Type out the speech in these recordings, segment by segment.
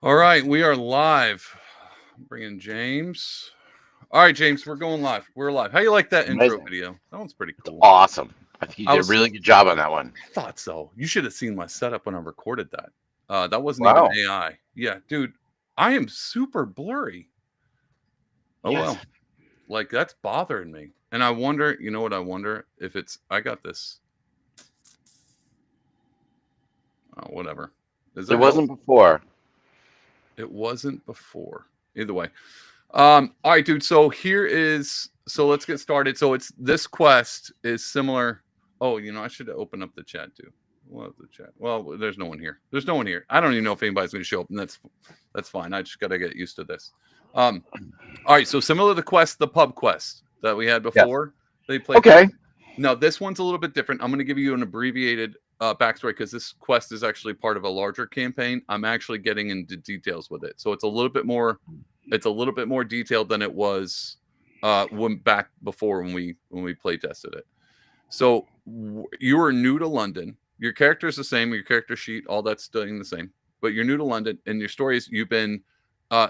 All right, we are live. Bring in James. All right, James, we're going live. We're live. How you like that intro Amazing. video? That one's pretty It's cool. awesome. I think you I did a was, really good job on that one. I thought so. You should have seen my setup when I recorded that. That wasn't even Wow. AI. Yeah, dude, I am super blurry. Oh Yes. well, like that's bothering me. And I wonder, you know what? I wonder if it's. I got this. Oh, whatever. Does It that help? wasn't before. It wasn't before. Either way. All right, dude. So let's get started. So it's this quest is similar. Oh, I should open up the chat too. We'll have the chat. Well, there's no one here. There's no one here. I don't even know if anybody's going to show up, and that's fine. I just got to get used to this. Um, all right. So similar to the quest, the pub quest that we had Yes. before, they played. Okay. No, this one's a little bit different. I'm going to give you an abbreviated backstory because this quest is actually part of a larger campaign. I'm actually getting into details with it, so it's a little bit more. It's a little bit more detailed than it was when back before when we play tested it. So you are new to London. Your character is the same. Your character sheet, all that's staying the same. But you're new to London, and your story is you've been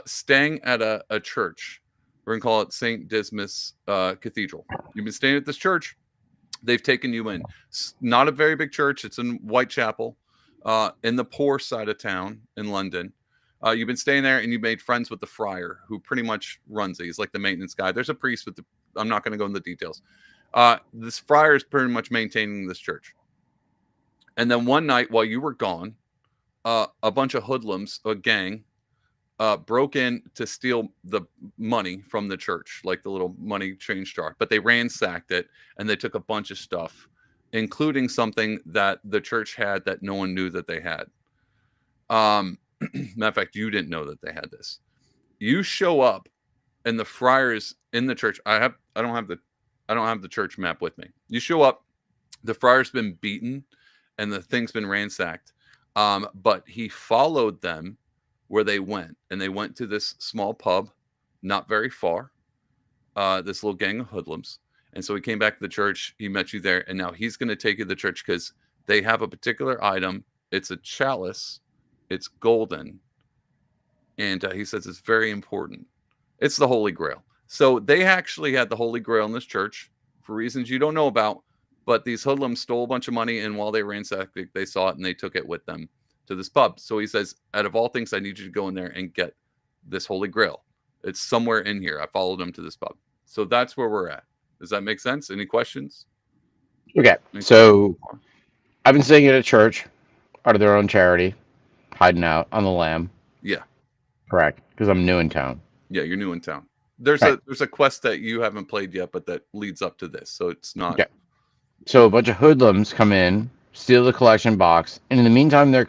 staying at a church. We're gonna call it Saint Dismas Cathedral. You've been staying at this church. They've taken you in. It's not a very big church. It's in Whitechapel, in the poor side of town in London. You've been staying there, and you made friends with the friar, who pretty much runs it. He's like the maintenance guy. There's a priest with the. I'm not going to go into the details. This friar is pretty much maintaining this church. And then one night, while you were gone, a bunch of hoodlums, a gang, broke in to steal the money from the church, like the little money change jar. But they ransacked it and they took a bunch of stuff, including something that the church had that no one knew that they had. Matter of fact, you didn't know that they had this. You show up, and the friars in the church. I don't have the church map with me. You show up. The friar's been beaten, and the thing's been ransacked. But he followed them where they went, and they went to this small pub, not very far. This little gang of hoodlums, and so he came back to the church. He met you there, and now he's going to take you to the church because they have a particular item. It's a chalice. It's golden, and he says it's very important. It's the Holy Grail. So they actually had the Holy Grail in this church for reasons you don't know about. But these hoodlums stole a bunch of money, and while they ransacked it, they saw it and they took it with them to this pub. So he says, out of all things, I need you to go in there and get this Holy Grail. It's somewhere in here. I followed him to this pub. So that's where we're at. Does that make sense? Any questions? Okay. Any So questions? I've been staying at a church out of their own charity, hiding out on the lam. Yeah. Correct. Because I'm new in town. Yeah, you're new in town. There's Right. a quest that you haven't played yet, but that leads up to this. So it's not. Okay. So a bunch of hoodlums come in, steal the collection box, and in the meantime, they're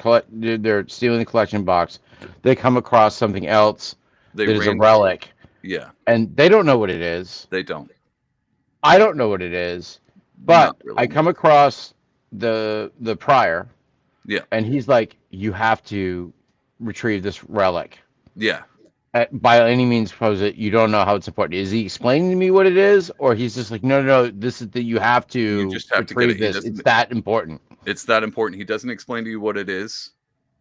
stealing the collection box. They come across something else They that is a ran. relic, Yeah, and they don't know what it is. they don't. I don't know what it is, Not but really. I No. come across the prior, Yeah. and he's like, "You have to retrieve this relic. Yeah. By any means, suppose it. You don't know how it's important. Is he explaining to me what it is, or he's just like, no, no, no, this is that you have You to just have to get it. retrieve this. It's that important." It's that important. He doesn't explain to you what it is.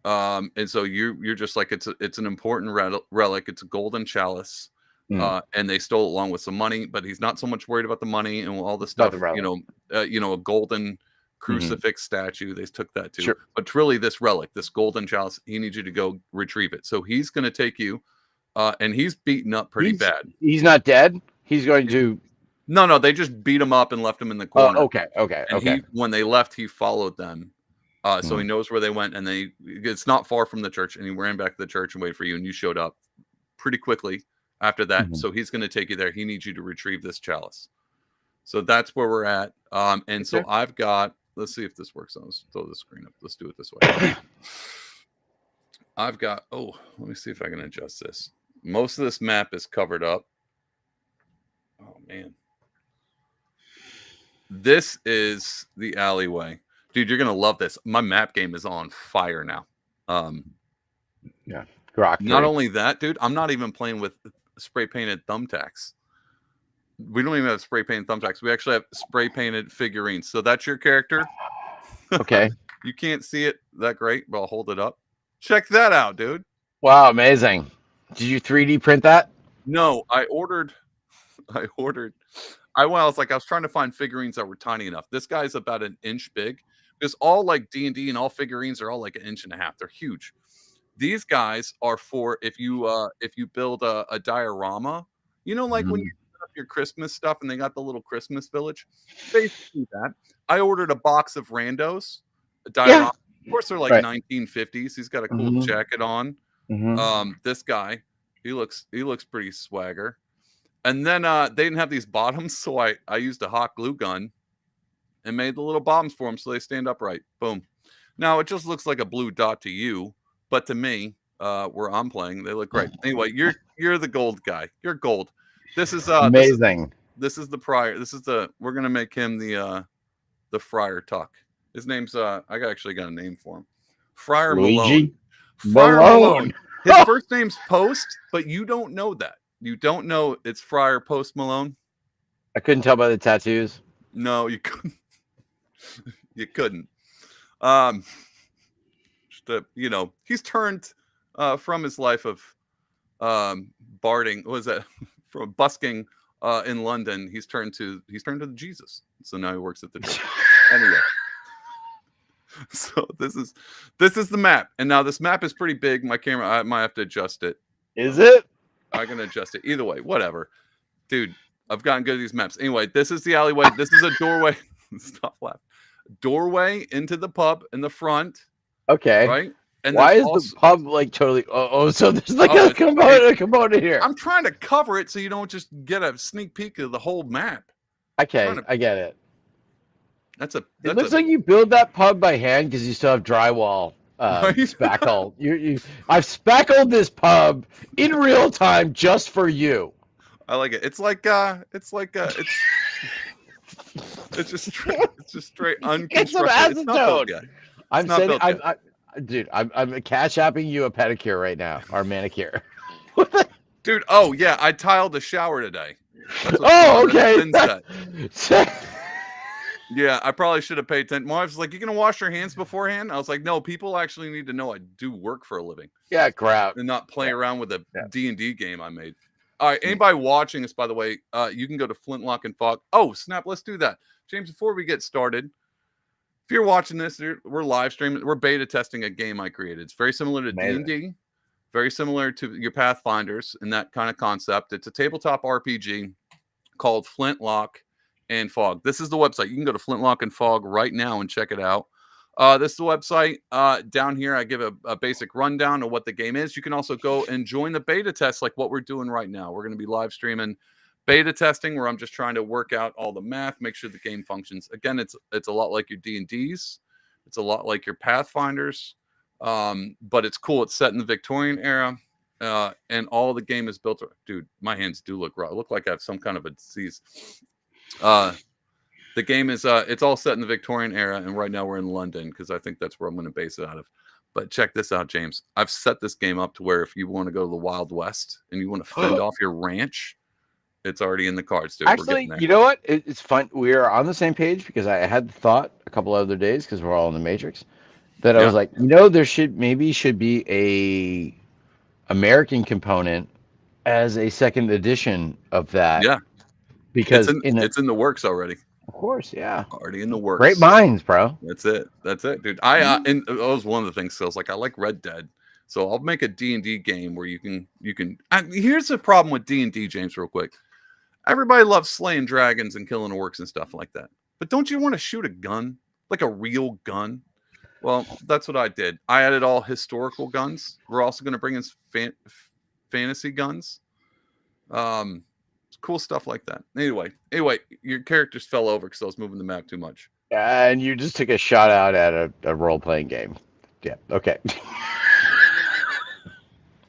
And so you're just like it's an important relic. It's a golden chalice. Mm, And they stole it along with some money, but he's not so much worried about the money and all the about the stuff, relic. a golden Hmm. crucifix statue. They took that too. Sure. But it's really this relic, this golden chalice, he needs you to go retrieve it. So he's gonna take you, and he's beaten up pretty He's bad. he's not dead. He's going to. No, they just beat him up and left him in the corner. Okay, okay, And okay. when they left, he followed them. So he Mm, knows where they went, and it's not far from the church, and he ran back to the church and waited for you, and you showed up pretty quickly after that. mhm. So he's going to take you there. He needs you to retrieve this chalice. So that's where we're at. And so Okay. I've got, let's see if this works. Let's throw the screen up. Let's do it this way. Let me see if I can adjust this. Most of this map is covered up. Oh, man. This is the alleyway. Dude, you're going to love this. My map game is on fire now. Yeah, Grok Not 3. only that, dude, I'm not even playing with spray painted thumbtacks. We don't even have spray painted thumbtacks. We actually have spray painted figurines. So that's your character. Okay. You can't see it that great, but I'll hold it up. Check that out, dude. Wow, amazing. Did you 3D print that? No, I ordered. I ordered. I was like, I was trying to find figurines that were tiny enough. This guy's about an inch big. Because all like D&D and all figurines are all like an inch and a half. They're huge. These guys are for if you build a diorama, like when you Mhm. set up your Christmas stuff and they got the little Christmas village, basically that. I ordered a box of randos, a diorama. Yeah. Of course, they're like Right. 1950s. He's got a cool Hmm. jacket on. Hmm. This guy, he looks pretty swagger. And then they didn't have these bottoms, so I used a hot glue gun and made the little bottoms for them so they stand upright. Boom. Now it just looks like a blue dot to you, but to me, where I'm playing, they look great. Anyway, you're the gold guy. You're gold. Amazing. This is the prior. We're gonna make him the Friar Tuck. His name's I actually got a name for him. Friar Malone. Luigi Friar Malone. Malone. His first name's Post, but you don't know that. You don't know it's Friar Post Malone. I couldn't tell by the tattoos. No, you couldn't. You couldn't. Um, he's turned from his life of barding. What was that? From busking in London, he's turned to Jesus. So now he works at the church. Anyway, so this is the map, and now this map is pretty big. My camera, I might have to adjust it. Is it? I can adjust it either way. Whatever, dude. I've gotten good at these maps. Anyway, this is the alleyway. This is a doorway. Stop laughing. Doorway into the pub in the front, Okay. right? And Why there's is also, the pub like totally? So there's like Oh, a component here. I'm trying to cover it so you don't just get a sneak peek of the whole map. Okay, to- I get it. It It looks like you build that pub by hand because you still have drywall Right? spackle. I've spackled this pub in real time just for you. I like it. It's just straight unconstructed. Get some It's not built acetone. yet. I'm not sending. built yet. Dude, I'm cash apping you a pedicure right now or manicure. Dude, oh yeah, I tiled the shower today. That's what's Oh, going on. okay. It's been set. Yeah, I probably should have paid attention. My wife's like, "You gonna wash your hands beforehand?" I was like, "No, people actually need to know I do work for a living Yeah, crap. and not play around with a Yeah. D&D game I made." All right, anybody watching this, by the way, you can go to Flintlock and Fog. Oh, snap! Let's do that, James. Before we get started, if you're watching this, we're live streaming. We're beta testing a game I created. It's very similar to Amazing. D&D, very similar to your Pathfinders and that kind of concept. It's a tabletop RPG called Flintlock and Fog. This is the website. You can go to Flintlock and Fog right now and check it out. This is the website. Down here, I give a basic rundown of what the game is. You can also go and join the beta test like what we're doing right now. We're going to be live streaming beta testing where I'm just trying to work out all the math, make sure the game functions. Again, it's a lot like your D&Ds. It's a lot like your Pathfinders, but it's cool. It's set in the Victorian era, and all the game is built. Dude, my hands do look raw. I look like I have some kind of a disease. The game is it's all set in the Victorian era, and right now we're in London because I think that's where I'm going to base it out of. But check this out, James. I've set this game up to where if you want to go to the Wild West and you want to fend off your ranch, it's already in the cards, dude. Actually, you know what? It's fun. We are on the same page because I had the thought a couple other days because we're all in the Matrix that I was like, there should be a American component as a second edition of that. Yeah, because it's in the works already. Of course, yeah. Already in the works. Great minds, bro. That's it, dude. And that was one of the things. So I was like, I like Red Dead, so I'll make a D&D game where you can. Here's the problem with D&D, James. Real quick, everybody loves slaying dragons and killing orcs and stuff like that. But don't you want to shoot a gun, like a real gun? Well, that's what I did. I added all historical guns. We're also going to bring in fantasy guns. Cool stuff like that. Anyway, your characters fell over because I was moving the map too much. And you just took a shot out at a role-playing game. Yeah, okay.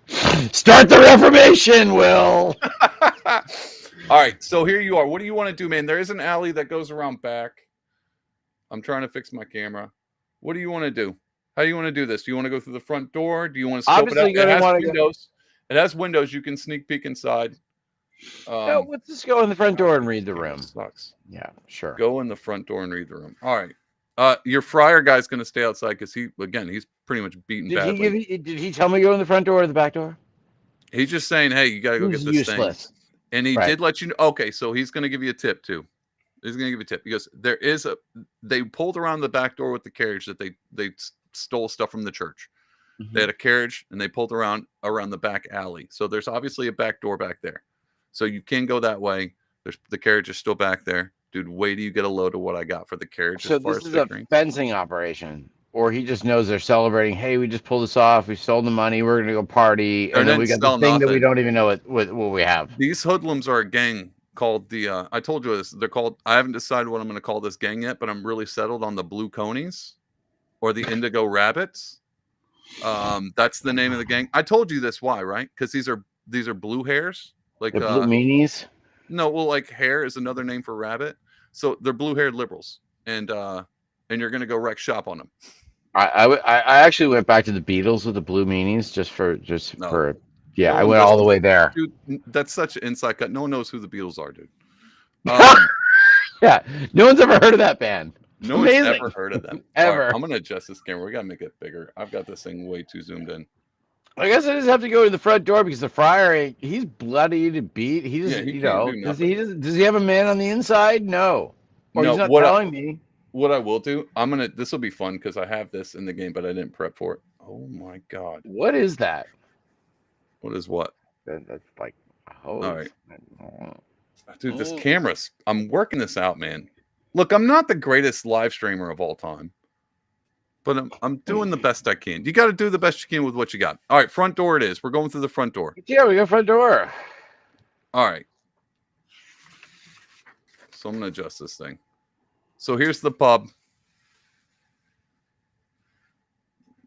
Start the Reformation, Will! All right, so here you are. What do you want to do, man? There is an alley that goes around back. I'm trying to fix my camera. What do you want to do? How do you want to do this? Do you want to go through the front door? Do you want to scope Obviously, it out? It has windows. It has windows. You can sneak peek inside. No, let's just go in the front door and read the room. Sucks. Yeah, sure. Go in the front door and read the room. All right. Your fryer guy's gonna stay outside because he's pretty much beaten Did he badly. give you? Did he tell me to go in the front door or the back door? He's just saying, hey, you gotta go Who's get this thing. useless? And he Right. did let you know. Okay, so he's gonna give you a tip too. He's gonna give you a tip because they pulled around the back door with the carriage that they stole stuff from the church. They had a carriage and they pulled around the back alley. So there's obviously a back door back there. So you can go that way. The carriage is still back there. Dude, wait till you get a load of what I got for the carriage. So as far this as is a figuring. fencing operation, or he just knows they're celebrating. Hey, we just pulled this off. We sold the money. We're gonna go party, and then we got the thing that we don't even know what we have. These hoodlums are a gang called the. I told you this. They're called. I haven't decided what I'm going to call this gang yet, but I'm really settled on the Blue Conies or the Indigo Rabbits. That's the name of the gang. I told you this. Why? Right? Because these are blue hairs. Like The blue meanies. No, well, like hair is another name for rabbit. So they're blue-haired liberals, and you're gonna go wreck shop on them. I actually went back to the Beatles with the blue meanies just for yeah. No I one went all the does- way there. Dude, that's such an inside cut. No one knows who the Beatles are, dude. Yeah, no one's ever heard of that band. No Amazing. one's ever heard of them. Ever. Right, I'm gonna adjust this camera. We gotta make it bigger. I've got this thing way too zoomed in. I guess I just have to go to the front door because the friar, he's bloody to beat. He just, He can't do nothing. does he have a man on the inside? No. Or No, he's not telling me. What I will do, this will be fun because I have this in the game, but I didn't prep for it. Oh my god. What is that? What is what? That's like a hose. All right. Dude, this camera's, I'm working this out, man. Look, I'm not the greatest live streamer of all time, but I'm doing the best I can. You got to do the best you can with what you got. All right, front door it is. We're going through the front door. Yeah, we got front door. All right. So I'm going to adjust this thing. So here's the pub.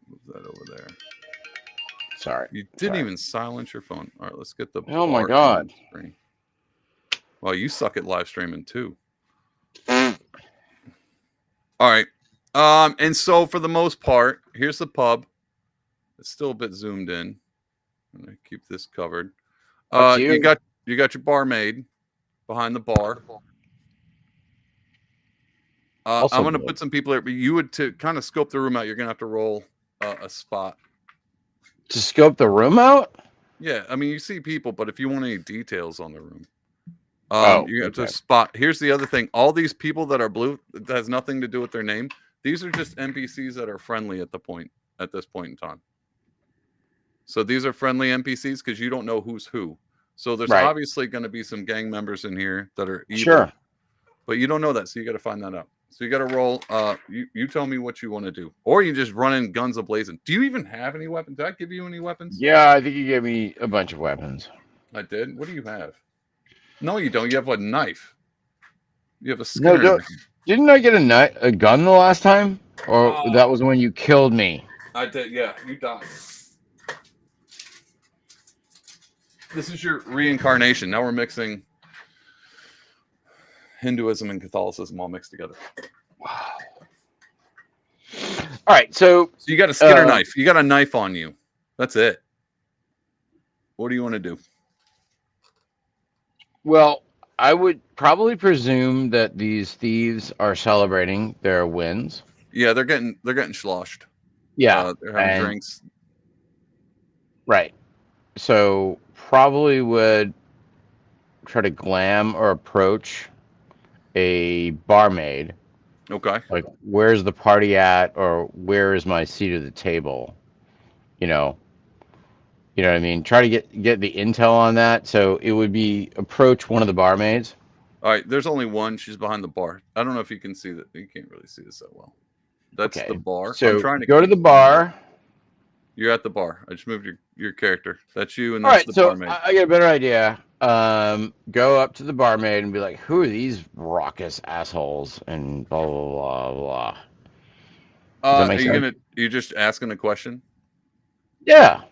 Move that over there. Sorry. You didn't even silence your phone. All right, let's get the. Oh my god. Screen. Well, you suck at live streaming too. All right. And so for the most part, here's the pub. It's still a bit zoomed in. I'm gonna keep this covered. You got your barmaid behind the bar. I'm gonna put some people there, but you would to kind of scope the room out. You're gonna have to roll a spot to scope the room out. Yeah, I mean you see people, but if you want any details on the room, you have to spot. Here's the other thing: all these people that are blue, that has nothing to do with their name. These are just NPCs that are friendly at this point in time. So these are friendly NPCs because you don't know who's who. So there's obviously going to be some gang members in here that are evil, sure, but you don't know that, so you got to find that out. So you got to roll. You tell me what you want to do, or you just run in guns ablazing. Do you even have any weapons? Did I give you any weapons? Yeah, I think you gave me a bunch of weapons. I did. What do you have? No, you don't. You have a knife. You have a Skinner. No, didn't I get a gun the last time? Or that was when you killed me? I did. Yeah, you died. This is your reincarnation. Now we're mixing Hinduism and Catholicism all mixed together. Wow. All right, so you got a Skinner knife. You got a knife on you. That's it. What do you want to do? Well, I would probably presume that these thieves are celebrating their wins. Yeah, they're getting sloshed. Yeah, they're having drinks. Right. So probably would try to glam or approach a barmaid. Okay. Like, where's the party at, or where is my seat at the table? You know what I mean? Try to get the intel on that. So it would be approach one of the barmaids. All right, there's only one. She's behind the bar. I don't know if you can see that. You can't really see this that well. That's the bar. So I'm trying to go to the bar. You're at the bar. I just moved your character. That's you, and that's the barmaid. I get a better idea. Go up to the barmaid and be like, "Who are these raucous assholes?" And blah blah blah blah. Are you just asking a question? Yeah.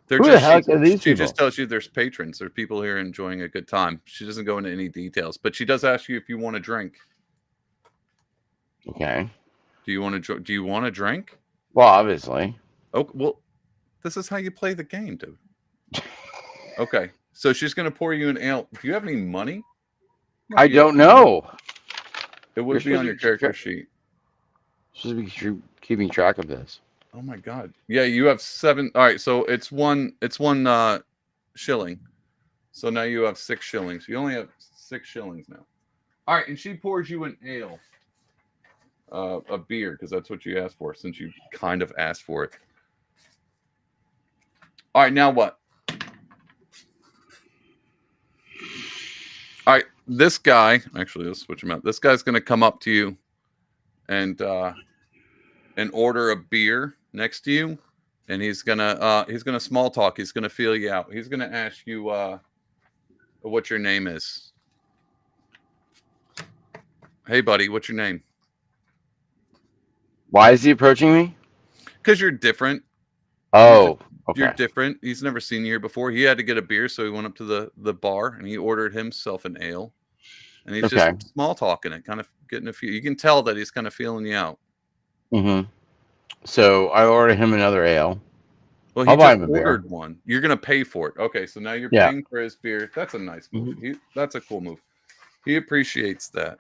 Who the heck are these people? She just tells you there's patrons. There's people here enjoying a good time. She doesn't go into any details, but she does ask you if you want a drink. Okay. Do you want a drink? Well, obviously. Oh, well, this is how you play the game, dude. Okay. So she's going to pour you an ale. Do you have any money? No, I don't know. It would be on your character sheet. Supposed to be keeping track of this. Oh my god. Yeah, you have 7. All right, so it's one shilling. So now you have 6 shillings. You only have 6 shillings now. All right, and she pours you an ale. A beer, because that's what you asked for, since you kind of asked for it. All right, now what? All right, this guy, actually, let's switch him out. This guy's going to come up to you and order a beer next to you, and he's gonna small talk. He's gonna feel you out. He's gonna ask you what your name is. Hey, buddy, what's your name? Why is he approaching me? Because you're different. Oh, You're okay. different. He's never seen you here before. He had to get a beer, so he went up to the bar and he ordered himself an ale. And he's Okay. just small talking it, kind of getting a few. You can tell that he's kind of feeling you out. Mm-hmm. So I order him another ale. Well, he I'll buy just him a beer. ordered one. You're gonna pay for it. Okay, so now you're Yeah. paying for his beer. That's a nice move. That's a cool move. He appreciates that.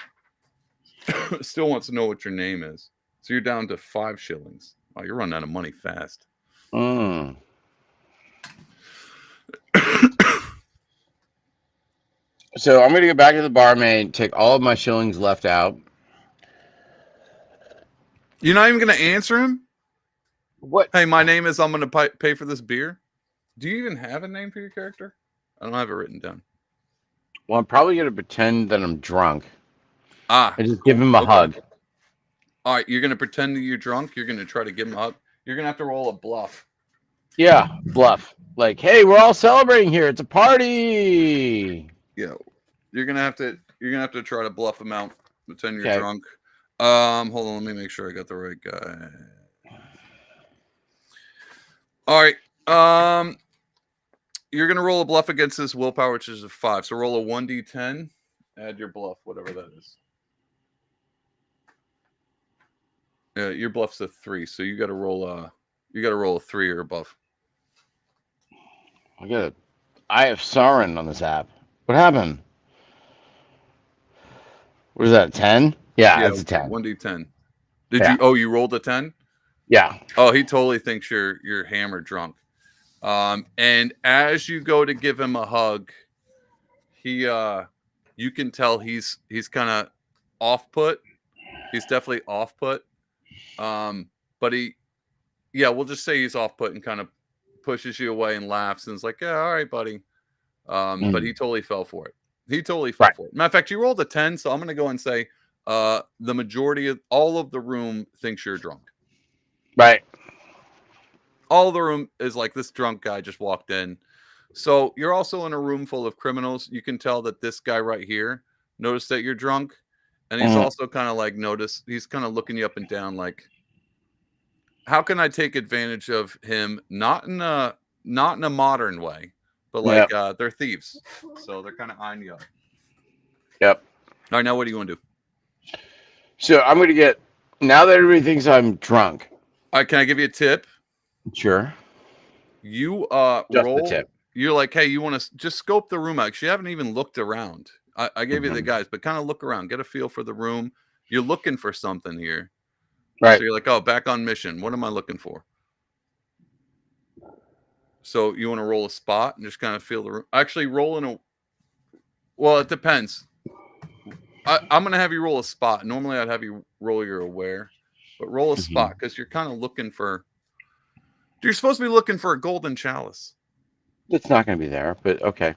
Still wants to know what your name is. So you're down to 5 shillings. Oh, you're running out of money fast. Mm. So I'm gonna go back to the barmaid, take all of my shillings left out. You're not even gonna answer him? What? Hey, my name is. I'm gonna pay for this beer. Do you even have a name for your character? I don't have it written down. Well, I'm probably gonna pretend that I'm drunk Ah, and just give him a hug. All right, you're gonna pretend that you're drunk. You're gonna try to give him a hug. You're gonna have to roll a bluff. Yeah, bluff. Like, hey, we're all celebrating here. It's a party. Yeah, you're gonna have to try to bluff him out. Pretend you're Okay. drunk. Hold on, let me make sure I got the right guy. All right. You're gonna roll a bluff against his willpower, which is a 5. So roll a 1d10. Add your bluff, whatever that is. Yeah, your bluff's a 3, so you got to roll a 3 or above. I have Sauron on this app. What happened? What is that? 10? Yeah, it's a 10. 1d10. Yeah. You rolled a 10? Yeah. Oh, he totally thinks you're hammered drunk. And as you go to give him a hug, you can tell he's kind of off put. He's definitely off put. But we'll just say he's off put and kind of pushes you away and laughs and is like, yeah, all right, buddy. But he totally fell for it. He totally fell for it. Matter of fact, you rolled a 10, so I'm going to go and say the majority of all of the room thinks you're drunk. Right. All of the room is like, this drunk guy just walked in. So you're also in a room full of criminals. You can tell that this guy right here noticed that you're drunk. And he's also kind of like he's kind of looking you up and down like, how can I take advantage of him? Not in a modern way, but like they're thieves. So they're kind of eyeing you up. Yep. All right, now what do you want to do? So I'm going to get, now that everybody thinks I'm drunk. All right, can I give you a tip? Sure. You Just roll. the tip. You're like, hey, you want to just scope the room out. You haven't even looked around. I gave you the guys, but kind of look around, get a feel for the room. You're looking for something here. Right. So you're like, oh, back on mission. What am I looking for? So you want to roll a spot and just kind of feel the room. Actually, well, it depends. I'm going to have you roll a spot. Normally, I'd have you roll your aware, but roll a spot because you're kind of looking for. You're supposed to be looking for a golden chalice. It's not going to be there, but okay.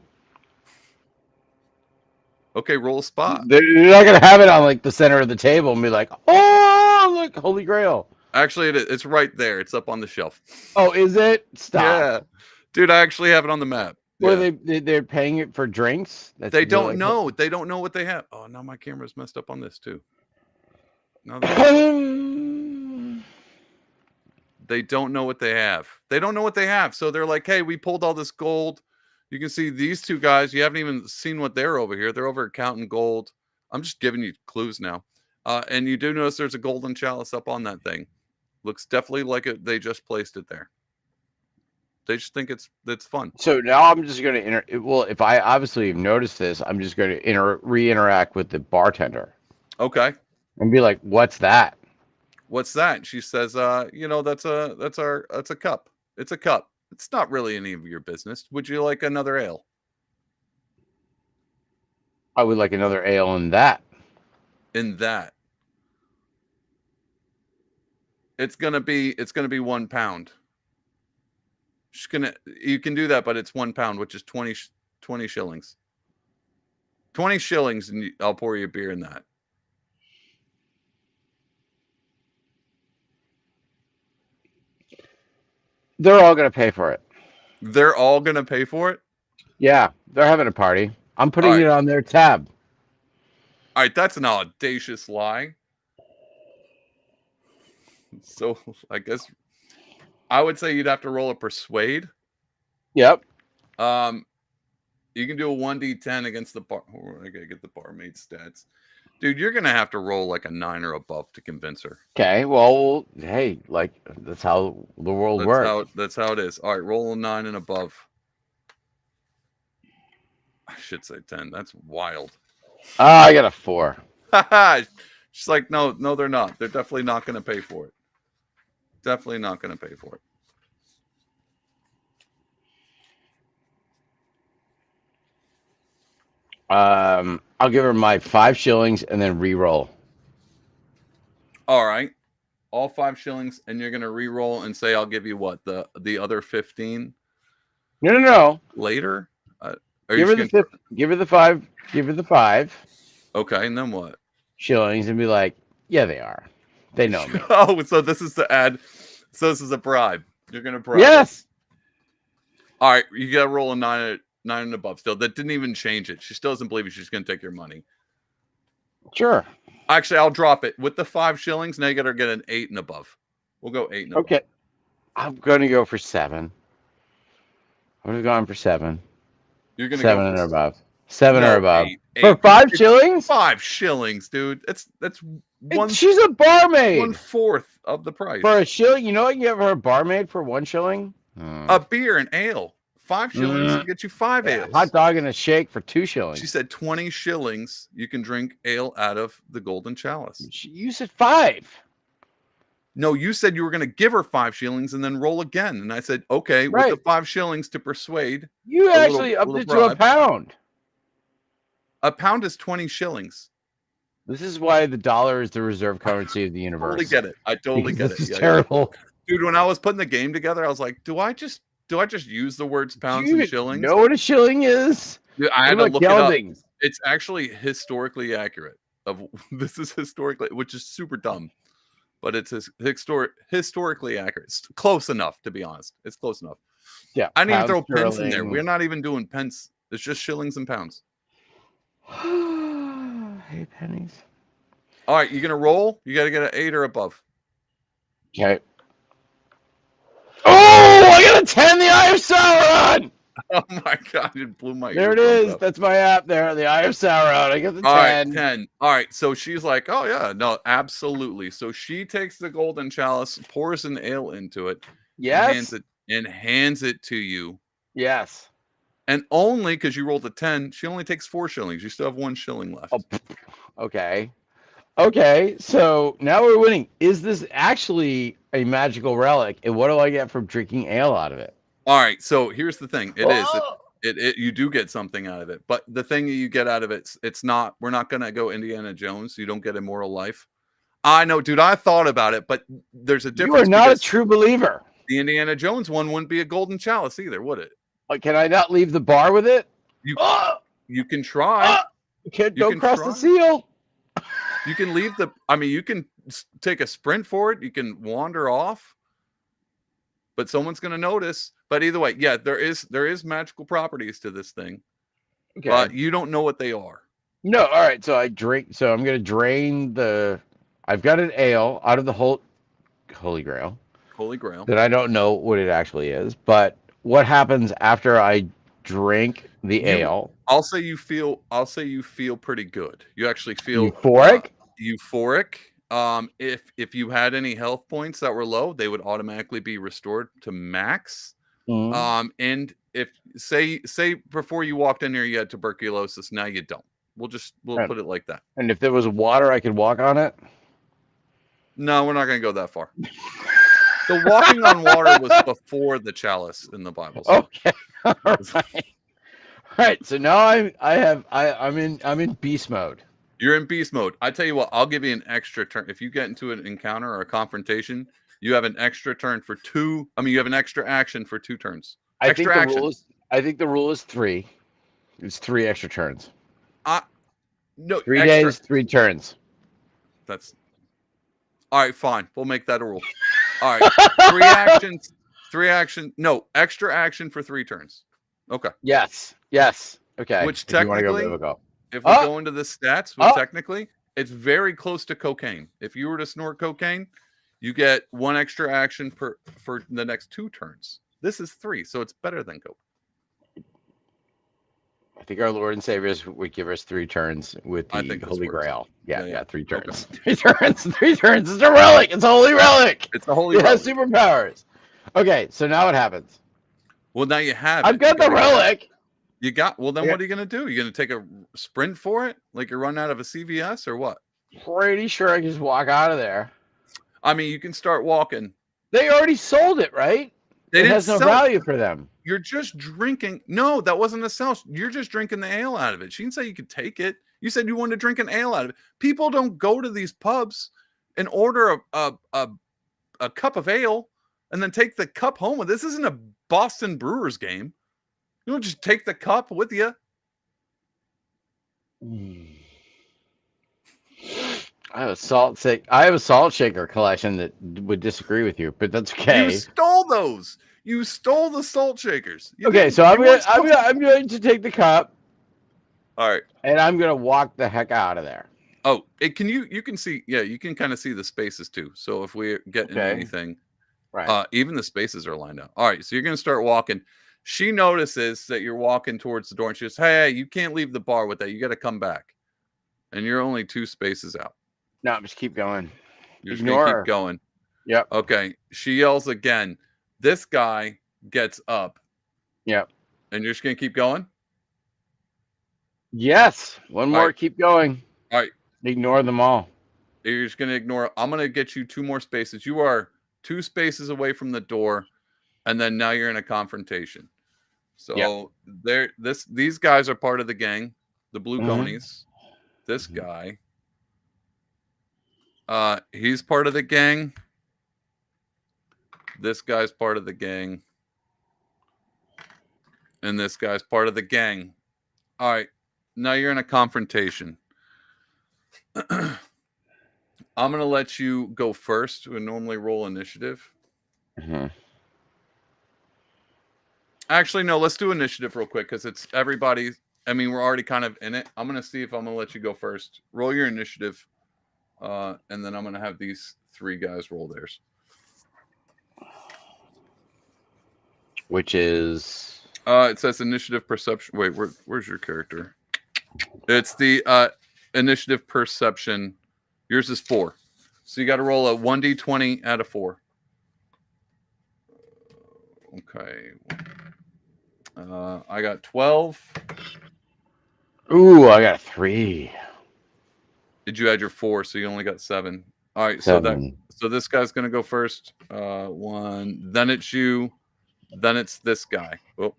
Okay, roll a spot. They're not going to have it on like the center of the table and be like, oh, look, Holy Grail. Actually, it's right there. It's up on the shelf. Oh, is it? Stop. Yeah. Dude, I actually have it on the map. Well, they're paying it for drinks? They don't know. They don't know what they have. Oh, now my camera's messed up on this too. No, they don't know what they have. They don't know what they have. So they're like, hey, we pulled all this gold. You can see these two guys. You haven't even seen what they're over here. They're over counting gold. I'm just giving you clues now. And you do notice there's a golden chalice up on that thing. Looks definitely like they just placed it there. They just think it's fun. So now I'm just going to well, if I obviously have noticed this, I'm just going to re-interact with the bartender. Okay. And be like, what's that? What's that? She says, that's a cup. It's a cup. It's not really any of your business. Would you like another ale? I would like another ale in that. In that. It's gonna be £1. You can do that, but it's £1, which is 20 shillings. 20 shillings, and I'll pour you a beer in that. They're all gonna pay for it. They're all gonna pay for it. Yeah, they're having a party. I'm putting All right. it on their tab. All right, that's an audacious lie. So I guess I would say you'd have to roll a persuade. Yep. You can do a 1d10 against the bar. I gotta get the barmaid stats. Dude, you're gonna have to roll like a 9 or above to convince her. Okay. Well, hey, like that's how the world works. That's how it is. All right, roll a 9 and above. I should say 10. That's wild. I got a 4. She's like, no, they're not. They're definitely not gonna pay for it. Definitely not gonna pay for it. I'll give her my 5 shillings and then re-roll. All right, all 5 shillings, and you're gonna re-roll and say, I'll give you what, the other 15 No. later. Give her the 5. Give her the 5 Okay, and then what? shillings and be like, yeah, they are. They know me. Oh, so this is the ad. So this is a bribe. You're gonna bribe. Yes. All right, you gotta roll a 9 and above. Still, that didn't even change it. She still doesn't believe you. She's gonna take your money. Sure. Actually, I'll drop it with the 5 shillings. Now you gotta get an 8 and above. We'll go 8 and above. Okay. I'm gonna go for 7. I would have gone for 7. You're gonna 7 go and for above. 7 or above. 8. For 5 shillings? 5 shillings, dude. That's one. She's a barmaid. 1/4 of the price For a shilling, you know what you give her a barmaid for 1 shilling? A beer and ale. 5 shillings to get you 5 ales. Hot dog and a shake for 2 shillings. She said 20 shillings. You can drink ale out of the golden chalice. You said 5. No, you said you were going to give her 5 shillings and then roll again. And I said, okay, Right. with the 5 shillings to persuade. You actually upped it to a pound. A pound is 20 shillings. This is why the dollar is the reserve currency of the universe. Totally get it. I totally get it. This is terrible. Dude, when I was putting the game together, I was like, do I just use the words pounds and shillings? Know what a shilling is? Dude, I had to look it up. It's actually historically accurate. This is historically, which is super dumb. But it's historically accurate. It's close enough, to be honest. It's close enough. Yeah. I didn't even throw pence in there. We're not even doing pence. It's just shillings and pounds. Hey, pennies. All right, you gonna roll? You gotta get an 8 or above. Okay. Oh, I got a 10. The Eye of Sauron. Oh my god, it blew my. There it is. Up. That's my app there. The Eye of Sauron. I got the 10. All right, 10. All right, so she's like, oh yeah, no, absolutely. So she takes the golden chalice, pours an ale into it, yes, and hands it to you. Yes. And only because you rolled a 10, she only takes 4 shillings. You still have 1 shilling left. Oh, okay. Okay, so now we're winning. Is this actually a magical relic? And what do I get from drinking ale out of it? All right, so here's the thing. You do get something out of it. But the thing that you get out of it's not, we're not going to go Indiana Jones. So you don't get immortal life. I know, dude, I thought about it, but there's a difference. You are not a true believer. The Indiana Jones one wouldn't be a golden chalice either, would it? Can I not leave the bar with it? You can try. Don't cross the seal. You can leave you can take a sprint for it. You can wander off, but someone's going to notice. But either way, yeah, there is magical properties to this thing. Okay. But you don't know what they are. No. All right. So I drink. So I'm going to drain I've got an ale out of the Holy Grail. Holy Grail. That I don't know what it actually is, but what happens after I drink the ale? I'll say you feel pretty good. You actually feel euphoric. Euphoric. If you had any health points that were low, they would automatically be restored to max. And if say before you walked in here you had tuberculosis, now you don't. We'll put it like that. And if there was water, I could walk on it. No, we're not going to go that far. The walking on water was before the chalice in the Bible. Okay. All right. All right. So now I'm in beast mode. You're in beast mode. I tell you what, I'll give you an extra turn. If you get into an encounter or a confrontation, you have an extra turn for 2. I mean, you have an extra action for 2 turns. I think the rule is 3. It's 3 extra turns. No, 3 extra, days, 3 turns. That's all right. Fine, we'll make that a rule. All right, 3 actions. 3 action. No, extra action for 3 turns. Okay. Yes. Okay. Which technically, if we go into the stats, technically, it's very close to cocaine. If you were to snort cocaine, you get 1 extra action for the next 2 turns. This is 3, so it's better than coke. I think our Lord and Savior would give us 3 turns with the Holy Grail. Yeah, 3 turns. Okay. 3 turns. 3 turns. It's a relic. It's a holy relic. It's a holy relic. It has superpowers. Okay, so now what happens? Well, now you have I've got the relic. You got, well, then what are you going to do? You're going to take a sprint for it? Like you're running out of a CVS or what? Pretty sure I can just walk out of there. I mean, you can start walking. They already sold it, right? It has no value for them. You're just drinking. No, that wasn't a sell. You're just drinking the ale out of it. She didn't say you could take it. You said you wanted to drink an ale out of it. People don't go to these pubs and order a cup of ale and then take the cup home with. This isn't a Boston Brewers game. You don't just take the cup with you. I have a salt shaker collection that would disagree with you, but that's okay. You stole those. You stole the salt shakers. Okay, so I'm going to take the cup. All right, and I'm going to walk the heck out of there. Oh, you can see, you can kind of see the spaces too. So if we get into anything, right, even the spaces are lined up. All right, so you're going to start walking. She notices that you're walking towards the door, and she says, "Hey, you can't leave the bar with that. You got to come back." And you're only 2 spaces out. No, just keep going. You're just going to keep going. Yep. Okay. She yells again. This guy gets up. Yep. And you're just going to keep going? Yes. One more. Right. Keep going. All right. Ignore them all. You're just going to ignore. I'm going to get you 2 more spaces. You are 2 spaces away from the door. And then now you're in a confrontation. So these guys are part of the gang, the Blue Conies. This guy, he's part of the gang. This guy's part of the gang. And this guy's part of the gang. All right. Now you're in a confrontation. I'm going to let you go first. We normally roll initiative. Actually, no, let's do initiative real quick because it's everybody. I mean, we're already kind of in it. I'm going to see if I'm going to let you go first. Roll your initiative. And then I'm going to have these 3 guys roll theirs. Which is? It says initiative perception. Wait, where's your character? It's the initiative perception. Yours is 4. So you got to roll a 1d20 out of 4. Okay. I got 12. Ooh, I got 3. Did you add your 4? So you only got 7. All right. 7. So this guy's gonna go first. 1. Then it's you. Then it's this guy. Oh,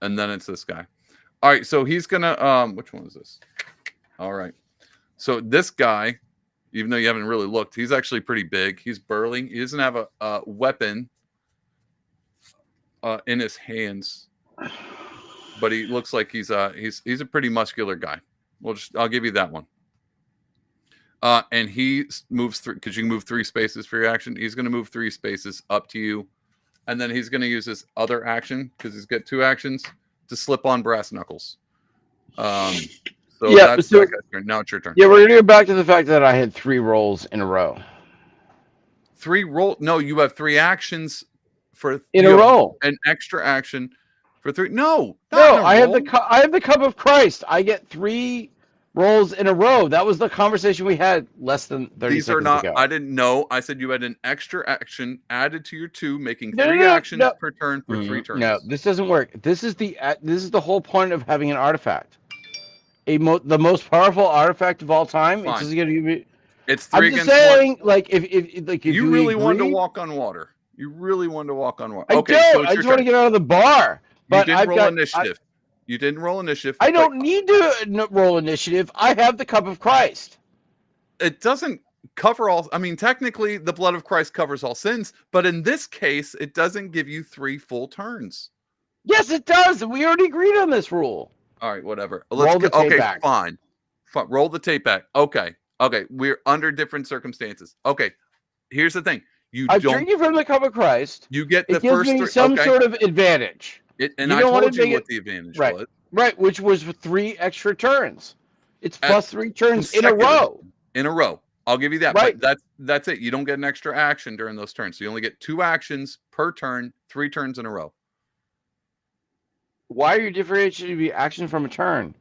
and then it's this guy. All right. So he's gonna. Which one is this? All right. So this guy, even though you haven't really looked, he's actually pretty big. He's burly. He doesn't have a weapon in his hands. But he looks like he's a pretty muscular guy. I'll give you that one. And he moves through because you can move 3 spaces for your action. He's going to move 3 spaces up to you, and then he's going to use his other action because he's got 2 actions to slip on brass knuckles. That's that guy's turn. Now it's your turn. Yeah, we're going to go back to the fact that I had 3 rolls in a row. 3 roll? No, you have 3 actions for in a row. An extra action. For 3? No, I have the cup of Christ. I get 3 rolls in a row. That was the conversation we had less than 30 seconds ago. I didn't know. I said you had an extra action added to your 2, making 3 actions per turn for 3 turns. No, this doesn't work. This is the whole point of having an artifact. The most powerful artifact of all time. Fine. It's just going to be. It's I'm 3 just against 1. saying, like, if You really wanted to agree, walk on water. You really wanted to walk on water. I Okay, so don't. it's I your just want to turn. get out of the bar. You But didn't roll initiative. You didn't roll initiative, I but don't need to roll initiative. I have the cup of Christ. it doesn't cover all. I mean, technically, the blood of Christ covers all sins, but in this case, it doesn't give you 3 full turns. Yes, it does. We already agreed on this rule. All right, whatever. Roll the tape Okay, back. fine. Roll the tape back. Okay. We're under different circumstances. Okay. Here's the thing. I'm drinking from the cup of Christ. You get the It gives first me 3. some Okay. sort of advantage. And You I don't want told to you make what it the advantage right, was. right, which was 3 extra turns. It's plus 3 turns in a consecutive. row. In a row. I'll give you that. Right. But that's it. You don't get an extra action during those turns. So you only get 2 actions per turn, 3 turns in a row. Why are you differentiating the action from a turn?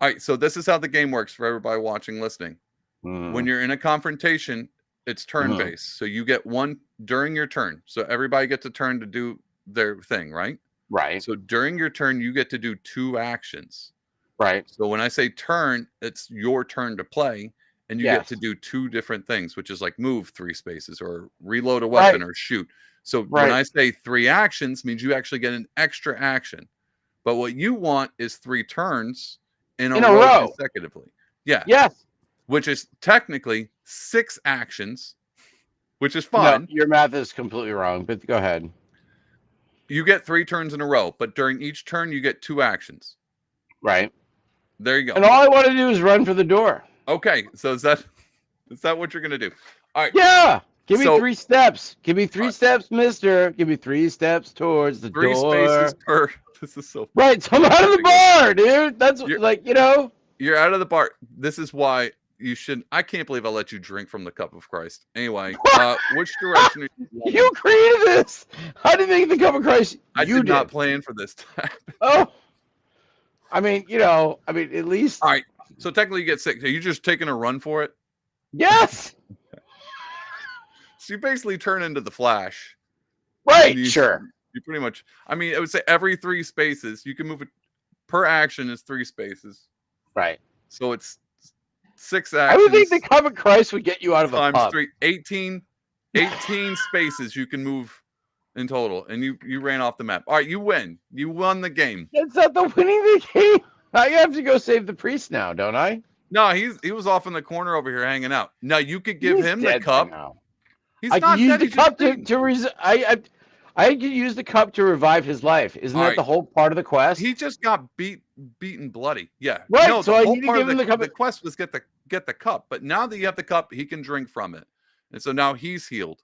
All right, so this is how the game works for everybody watching, listening. When you're in a confrontation, it's turn-based. So you get 1 during your turn. So everybody gets a turn to do their thing, right? Right. So during your turn, you get to do 2 actions. Right. So when I say turn, it's your turn to play, and you get to do 2 different things, which is like move 3 spaces or reload a weapon or shoot. So when I say 3 actions, means you actually get an extra action. But what you want is 3 turns in a row consecutively. Yeah. Yes. Which is technically 6 actions, which is fine. No, your math is completely wrong, but go ahead. You get 3 turns in a row, but during each turn, you get 2 actions. Right. There you go. And all I want to do is run for the door. Okay. So is that what you're going to do? All right. Yeah. Give me 3 steps. Give me 3 steps, mister. Give me 3 steps towards the 3 door. 3 spaces per. This is so. Right. So I'm out of the bar, dude. That's like, You're out of the bar. This is why you shouldn't. I can't believe I let you drink from the cup of Christ. Anyway, which direction are you going? You created this. How did you make the cup of Christ? I did not plan for this to happen. Oh. I mean, at least. All right. So technically you get 6. Are you just taking a run for it? Yes. So you basically turn into the Flash. Right. Sure. You pretty much. I mean, I would say every 3 spaces you can move it per action is 3 spaces. Right. So it's 6 actions. I would think the cup of Christ would get you out of a pub. 3, 18 spaces you can move in total, and you ran off the map. All right, you win. You won the game. That's not the winning the game. I have to go save the priest now, don't I? No, he was off in the corner over here hanging out. Now you could give him the cup. He's I not could use dead. the cup I could use the cup to revive his life. Isn't that the whole part of the quest? He just got beaten bloody. Yeah. Right. No, so I need to give him the cup. The quest was get the cup, but now that you have the cup, he can drink from it, and so now he's healed.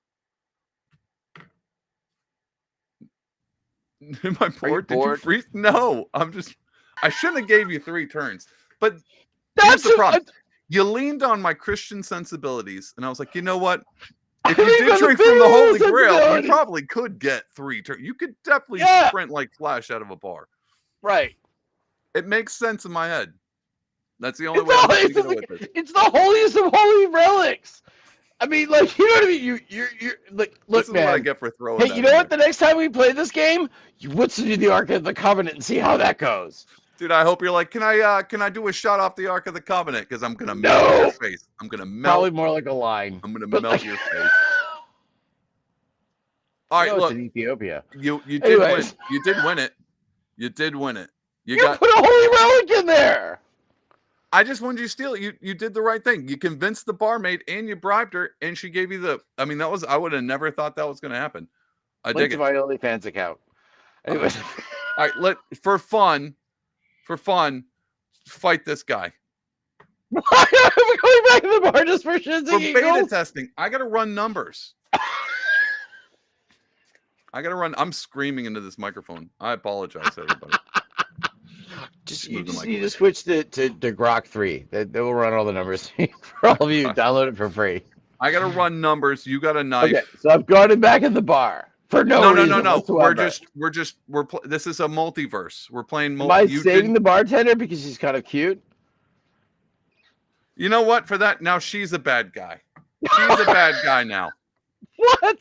Am I bored? Did you freeze? No, I shouldn't have gave you 3 turns. But here's the problem. You leaned on my Christian sensibilities, and I was like, you know what? If you did drink from the Holy Grail, you probably could get 3 turns. You could definitely sprint like Flash out of a bar. Right. It makes sense in my head. That's the only way I'm going to go with it. It's the holiest of holy relics. I mean, like, you know what I mean? You're like, look, this is man. what I get for throwing. Hey, you know what? The next time we play this game, you listen to the Ark of the Covenant and see how that goes. Dude, I hope you're like, can I do a shot off the Ark of the Covenant? Because I'm gonna melt your face. I'm gonna melt. Probably more like a line. I'm gonna melt your face. All right, look. In Ethiopia. You did win. You did win it. You did win it. You put a holy relic in there. I just wanted you to steal it. You did the right thing. You convinced the barmaid and you bribed her, and she gave you the. I mean, I would have never thought that was going to happen. I dig it. My OnlyFans account. Anyways, all right. For fun, fight this guy. Why are we going back to the bar just for shits and giggles? For beta testing, I got to run numbers. I'm screaming into this microphone. I apologize, everybody. You just need to switch to Grok 3. That will run all the numbers for all of you. Download it for free. I got to run numbers. You got a knife. Okay, so I've got it back at the bar for no reason whatsoever. This is a multiverse. We're playing. Am I saving the bartender because she's kind of cute? You know what? For that, now she's a bad guy. She's a bad guy now. What?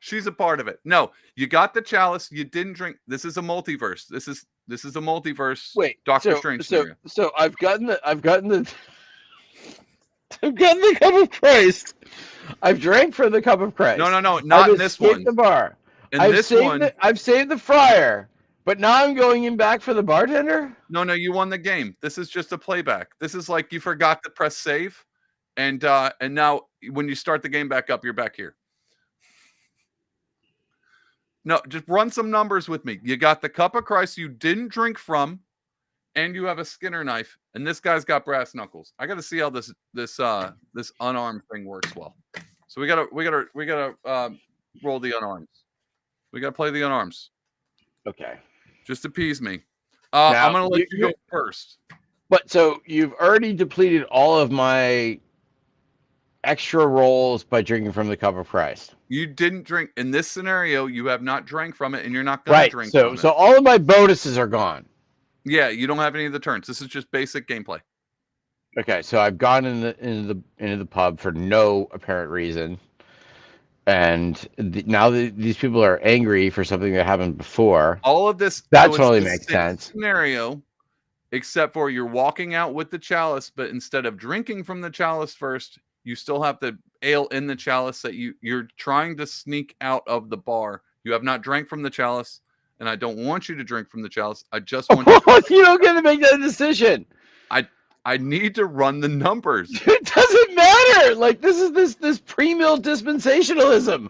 She's a part of it. No, you got the chalice. You didn't drink. This is a multiverse. This is a multiverse. Wait, Doctor Strange scenario. So I've gotten the. I've gotten the cup of Christ. I've drank from the cup of Christ. No, not I've in this escaped one. the bar. In I've this saved one, I've saved the fryer, but now I'm going in back for the bartender. no, you won the game. This is just a playback. This is like you forgot to press save, and now when you start the game back up, you're back here. No, just run some numbers with me. You got the cup of Christ you didn't drink from, and you have a Skinner knife, and this guy's got brass knuckles. I got to see how this unarmed thing works well. So we gotta roll the unarmed. We gotta play the unarms. Okay. Just appease me. Now, I'm gonna let you go first. But so you've already depleted all of my extra rolls by drinking from the cup of Christ. You didn't drink in this scenario. You have not drank from it, and you're not gonna drink from it. So all of my bonuses are gone. Yeah, you don't have any of the turns. This is just basic gameplay. Okay, so I've gone into the pub for no apparent reason, and now these people are angry for something that happened before. All of this that totally makes sense. Scenario, except for you're walking out with the chalice, but instead of drinking from the chalice first, you still have the ale in the chalice that you're trying to sneak out of the bar. You have not drank from the chalice, and I don't want you to drink from the chalice. I just want you don't get to make that decision. I need to run the numbers. It doesn't matter. Like this is this pre-mill dispensationalism.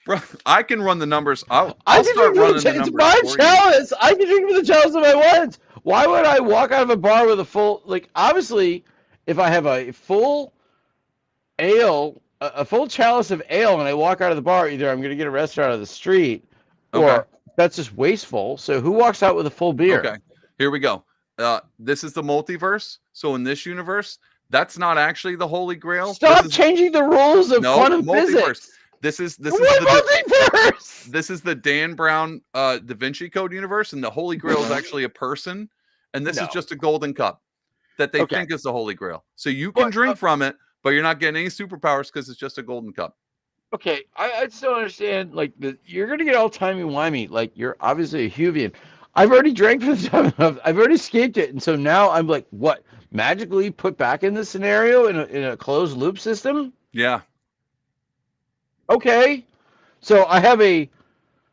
Bro, I can run the numbers. I'll start running the numbers. It's my chalice. I can drink from the chalice if I want. Why would I walk out of a bar with a full? Like obviously, if I have a full ale, a full chalice of ale, and I walk out of the bar, either I'm going to get arrested out of the street, or that's just wasteful. So who walks out with a full beer? Okay, here we go. This is the multiverse. So in this universe, that's not actually the Holy Grail. Stop changing the rules of quantum physics. This is multiverse. This is the Dan Brown Da Vinci Code universe, and the Holy Grail is actually a person, and this is just a golden cup that they think is the Holy Grail. So you can drink from it, but you're not getting any superpowers because it's just a golden cup. Okay, I still understand. Like you're gonna get all timey-wimey. Like you're obviously a Huvian. I've already drank from the I've already escaped it, and so now I'm like, what? Magically put back in this scenario in a closed loop system? Yeah. Okay, so I have a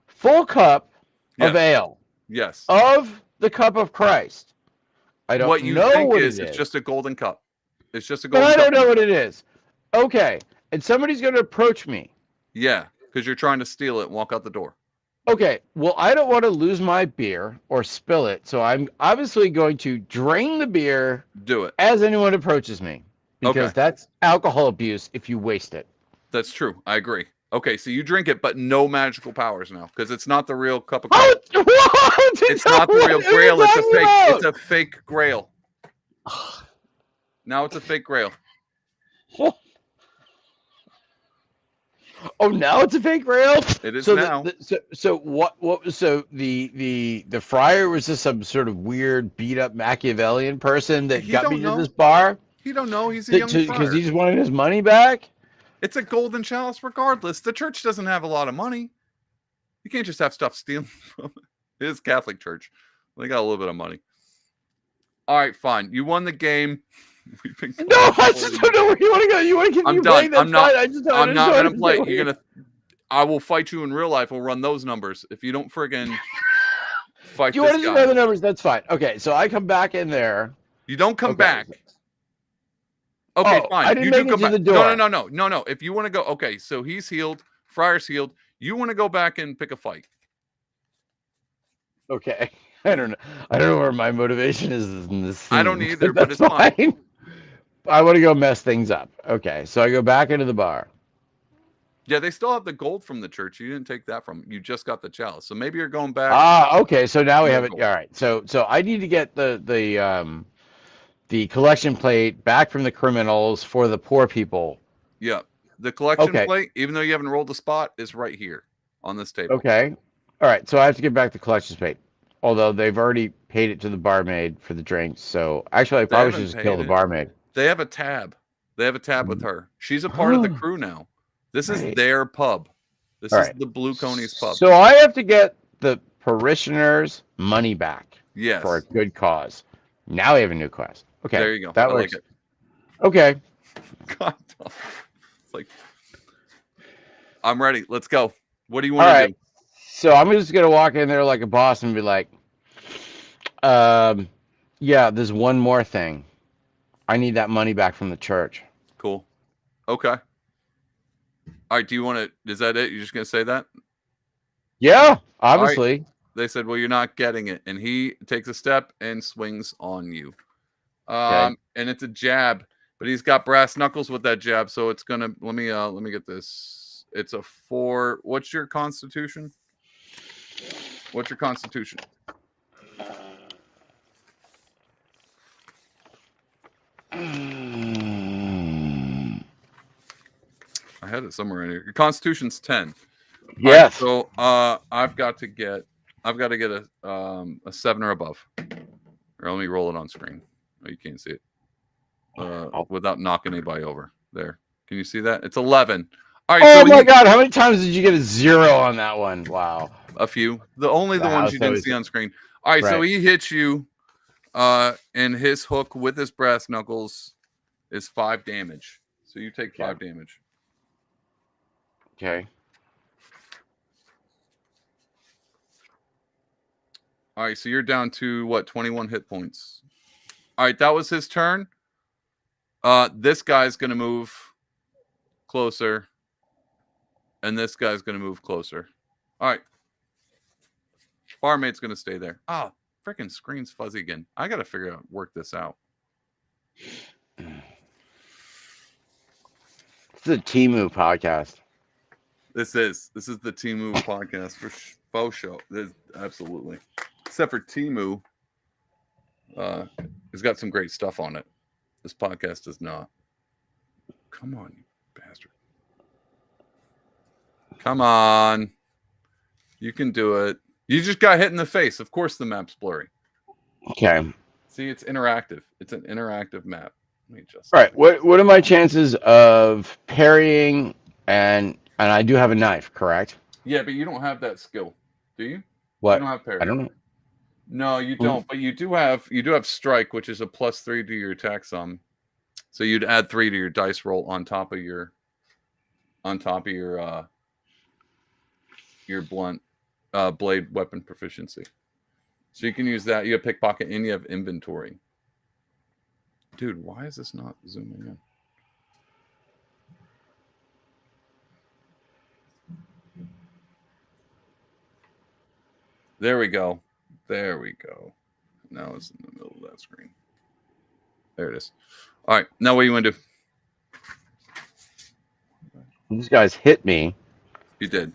full cup of ale. Yes. Of the cup of Christ. I don't know what it is. It's just a golden cup. It's just a golden cup. But I don't know what it is. Okay, and somebody's going to approach me. Yeah, because you're trying to steal it and walk out the door. Okay, well, I don't want to lose my beer or spill it, so I'm obviously going to drain the beer. Do it. As anyone approaches me. Because that's alcohol abuse if you waste it. That's true. I agree. Okay, so you drink it, but no magical powers now, because it's not the real cup of Grail. It's not the real Grail. It's a fake. It's a fake Grail. Now it's a fake Grail. Oh, now it's a fake Grail. It is now. So what? So the friar was just some sort of weird, beat up Machiavellian person that got me to this bar. He don't know. He's a young friar. Because he just wanted his money back. It's a golden chalice, regardless. The church doesn't have a lot of money. You can't just have stuff stealing from it. It is Catholic Church. They got a little bit of money. All right, fine. You won the game. No, I just don't know where you want to go. You want to keep playing? That's fine. I'm not going to play. You're going to. I will fight you in real life. We'll run those numbers. If you don't friggin' fight, you want to just run the numbers? That's fine. Okay, so I come back in there. You don't come back. Okay, fine. I didn't make it to the door. No. If you want to go, okay. So he's healed. Friar's healed. You want to go back and pick a fight? Okay. I don't know where my motivation is in this scene. I don't either, but it's fine. I want to go mess things up. Okay, so I go back into the bar. Yeah, they still have the gold from the church. You didn't take that from. You just got the chalice. So maybe you're going back. Okay. So now we have it. All right. So I need to get the collection plate back from the criminals for the poor people. Yeah, the collection plate, even though you haven't rolled the spot, is right here on this table. Okay. All right. So I have to get back the collection plate. Although they've already paid it to the barmaid for the drinks. So actually, I probably should just kill the barmaid. They have a tab. They have a tab with her. She's a part of the crew now. This is their pub. This is the Blue Conies pub. So I have to get the parishioners' money back. Yes. For a good cause. Now we have a new quest. Okay. There you go. That works. Like it. Okay. God, it's like, I'm ready. Let's go. What do you All want to right. do? So I'm just gonna walk in there like a boss and be like, yeah, there's one more thing. I need that money back from the church. Cool. Okay. All right. Do you want to? Is that it? You're just gonna say that? Yeah, All right. obviously. They said, "Well, you're not getting it," and he takes a step and swings on you. Okay. And it's a jab, but he's got brass knuckles with that jab, so it's gonna. Let me get this. It's a 4. What's your constitution? What's your constitution? I had it somewhere in here. Your constitution's 10. All right, Yes. so I've got to get a 7 or above. Or let me roll it on screen. Oh, you can't see it. Without knocking anybody over. There. Can you see that? It's 11. All right, Oh so my God! How many times did you get a 0 on that one? Wow. a few. The ones you So didn't is see it on screen. All right, so right? he hits you and his hook with his brass knuckles is 5 damage. So you take 5 damage. Okay. All right, so you're down to what, 21 hit points. All right, that was his turn. This guy's gonna move closer, and this guy's gonna move closer. All right, barmaid's gonna stay there. Ah, freaking screen's fuzzy again. I gotta work this out. This is a Timu podcast. This is the Timu podcast for faux show. Absolutely, except for Timu, it's got some great stuff on it. This podcast does not. Come on, you bastard! Come on, you can do it. You just got hit in the face. Of course, the map's blurry. Okay. See, it's interactive. It's an interactive map. Let me just. All right. What are my chances of parrying and I do have a knife, correct? Yeah, but you don't have that skill, do you? You What? don't have I parry. don't know. No, you don't. But you do have strike, which is a +3 to your attack sum. So you'd add 3 to your dice roll on top of your blunt blade weapon proficiency. So you can use that. You have pickpocket and you have inventory. Dude, why is this not zooming in? There we go. There we go. Now it's in the middle of that screen. There it is. All right. Now what do you want to do? These guys hit me. You did.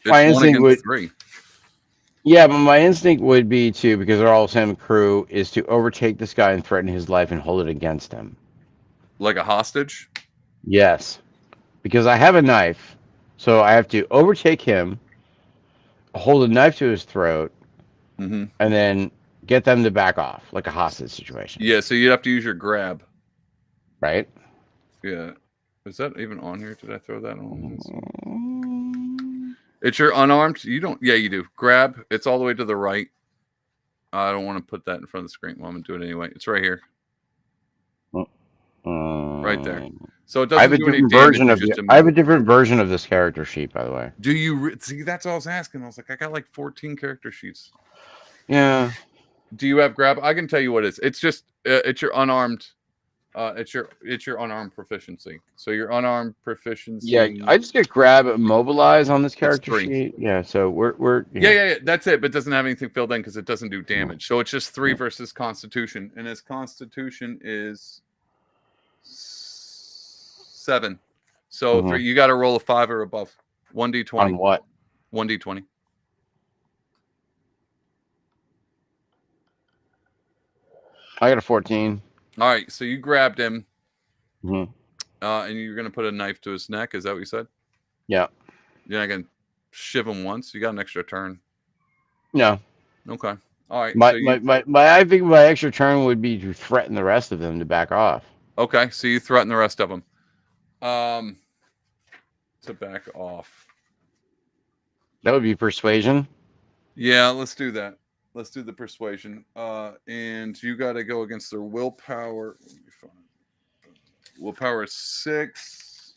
My It's 1 instinct against would 3. Yeah, but my instinct would be to, because they're all the same crew, is to overtake this guy and threaten his life and hold it against him. Like a hostage? Yes. Because I have a knife, so I have to overtake him, hold a knife to his throat, Mm-hmm. and then get them to back off, like a hostage situation. Yeah, so you'd have to use your grab. Right? Yeah. Is that even on here? Did I throw that on? Mm. It's your unarmed. You don't. Yeah, you do. Grab. It's all the way to the right. I don't want to put that in front of the screen. Well, I'm going to do it anyway. It's right here. Right there. So it doesn't do any damage. I have a different version of this character sheet, by the way. Do you see? That's all I was asking. I was like, I got like 14 character sheets. Yeah. Do you have grab? I can tell you what it is. It's just it's your unarmed. It's your unarmed proficiency. So your unarmed proficiency. Yeah, I just get grab and mobilize on this character sheet. Yeah, so we're yeah. That's it, but it doesn't have anything filled in because it doesn't do damage. So it's just 3 versus Constitution, and his Constitution is 7. So 3. You got to roll a 5 or above. 1d20. On what? 1d20. I got a 14. All right, so you grabbed him, Mm-hmm. And you're going to put a knife to his neck. Is that what you said? Yeah. You're not going to shiv him once. You got an extra turn. No. Okay. All right. I think my extra turn would be to threaten the rest of them to back off. Okay, so you threaten the rest of them. To back off. That would be persuasion. Yeah, let's do that. Let's do the persuasion. And you got to go against their willpower. Let me find willpower is 6.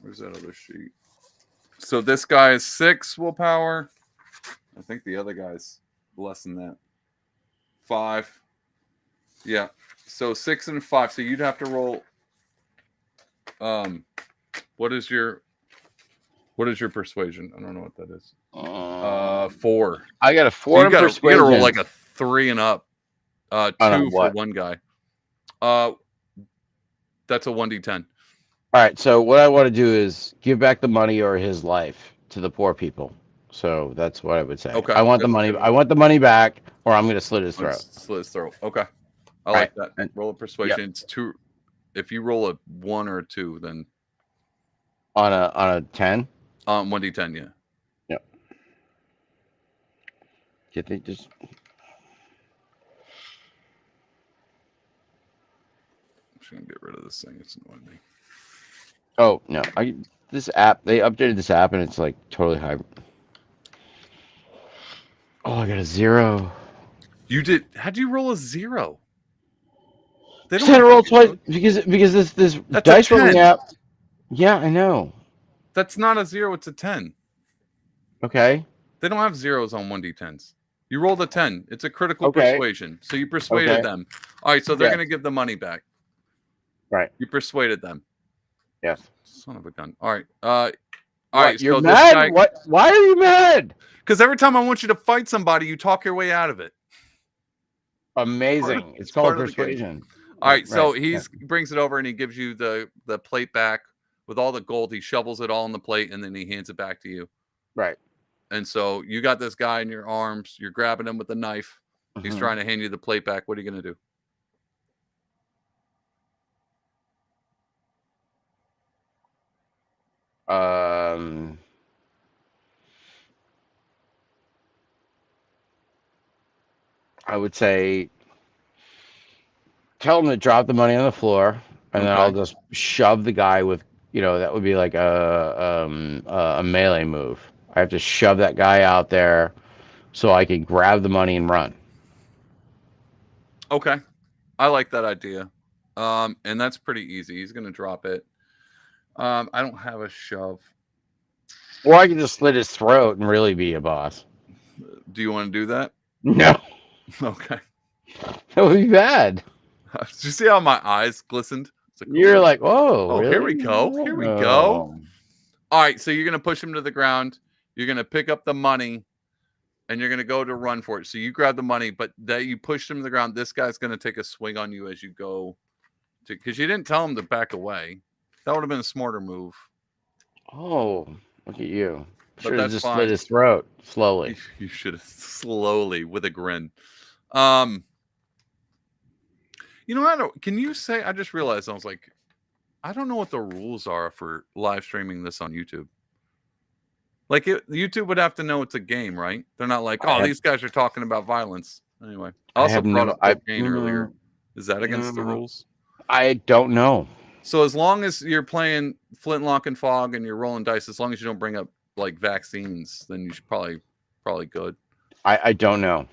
Where's that other sheet? So this guy is 6 willpower. I think the other guy's less than that. 5. Yeah. So 6 and 5. So you'd have to roll. What is your persuasion? I don't know what that is. 4. I got a 4 So in persuasion. you gotta roll like a 3 and up. 2 for what? one guy. That's a 1d10. All right. So what I want to do is give back the money or his life to the poor people. So that's what I would say. Okay. I want the money. I want the money back, or I'm going to slit his throat. Slit his throat. Okay. I like that. And roll a persuasion. Yep. It's 2. If you roll a 1 or a 2, then on a 10. 1d10. Yeah. Yep. You think just. I'm just gonna get rid of this thing. It's annoying me. Oh no! This app, they updated this app and it's like totally high. Oh, I got a 0. You did? How'd you roll a 0? They don't had to roll twice because this dice rolling app. Yeah, I know. That's not a 0. It's a 10. Okay. They don't have zeros on 1d10s. You rolled a 10. It's a critical persuasion. So you persuaded them. All right. So they're going to give the money back. Right. You persuaded them. Yes. Son of a gun. All right. All right. You're mad? What? Why are you mad? Because every time I want you to fight somebody, you talk your way out of it. Amazing. It's called persuasion. All right. So he brings it over and he gives you the plate back with all the gold. He shovels it all on the plate and then he hands it back to you. Right. And so you got this guy in your arms. You're grabbing him with a knife. Mm-hmm. He's trying to hand you the plate back. What are you going to do? I would say tell him to drop the money on the floor, and then I'll just shove the guy with, that would be like a melee move. I have to shove that guy out there so I can grab the money and run. Okay. I like that idea. And that's pretty easy. He's going to drop it. I don't have a shove. Or I can just slit his throat and really be a boss. Do you want to do that? No. Okay. That would be bad. Did you see how my eyes glistened? You're like, whoa, really? Here we go. Here we go. All right, so you're going to push him to the ground. You're going to pick up the money, and you're going to go to run for it. So you grab the money, but that you push him to the ground. This guy's going to take a swing on you as you go, because you didn't tell him to back away. That would have been a smarter move. Oh, look at you. Should have just slit his throat slowly. You should have slowly with a grin. Can you say, I just realized, I was like, I don't know what the rules are for live streaming this on YouTube. Like, YouTube would have to know it's a game, right? They're not like, these guys are talking about violence. Anyway, I also brought up cocaine earlier. Is that against the rules? I don't know. So as long as you're playing Flintlock and Fog and you're rolling dice, as long as you don't bring up like vaccines, then you should probably good. I don't know.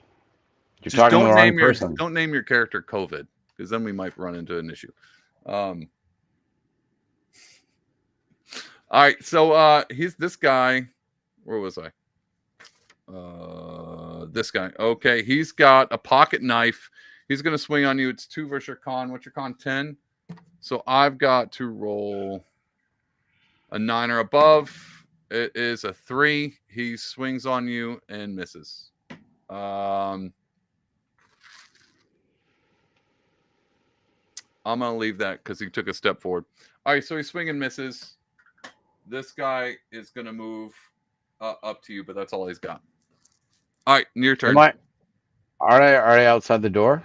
You're talking to the wrong person. Don't name your character COVID, because then we might run into an issue. All right, so he's this guy. Where was I? This guy. Okay, he's got a pocket knife. He's gonna swing on you. It's 2 versus your con. What's your con? 10. So I've got to roll a 9 or above. It is a 3. He swings on you and misses. I'm gonna leave that because he took a step forward. All right, so he swing and misses. This guy is gonna move up to you, but that's all he's got. All right, your turn. Are they outside the door?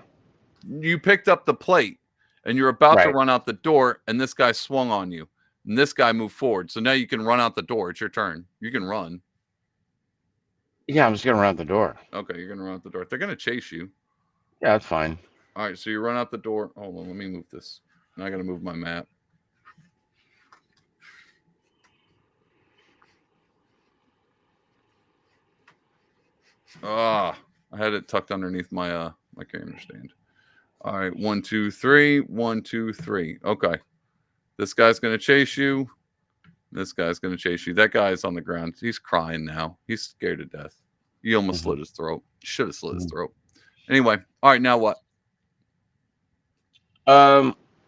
You picked up the plate, and you're about to run out the door, and this guy swung on you, and this guy moved forward. So now you can run out the door. It's your turn. You can run. Yeah, I'm just gonna run out the door. Okay, you're gonna run out the door. They're gonna chase you. Yeah, that's fine. All right, so you run out the door. Hold on, let me move this. Now I gotta move my map. Ah, I had it tucked underneath my my camera stand. All right, 1, 2, 3. 1, 2, 3. Okay. This guy's gonna chase you. This guy's gonna chase you. That guy's on the ground. He's crying now. He's scared to death. You almost slit his throat. Should have slit his throat. Anyway, all right, now what?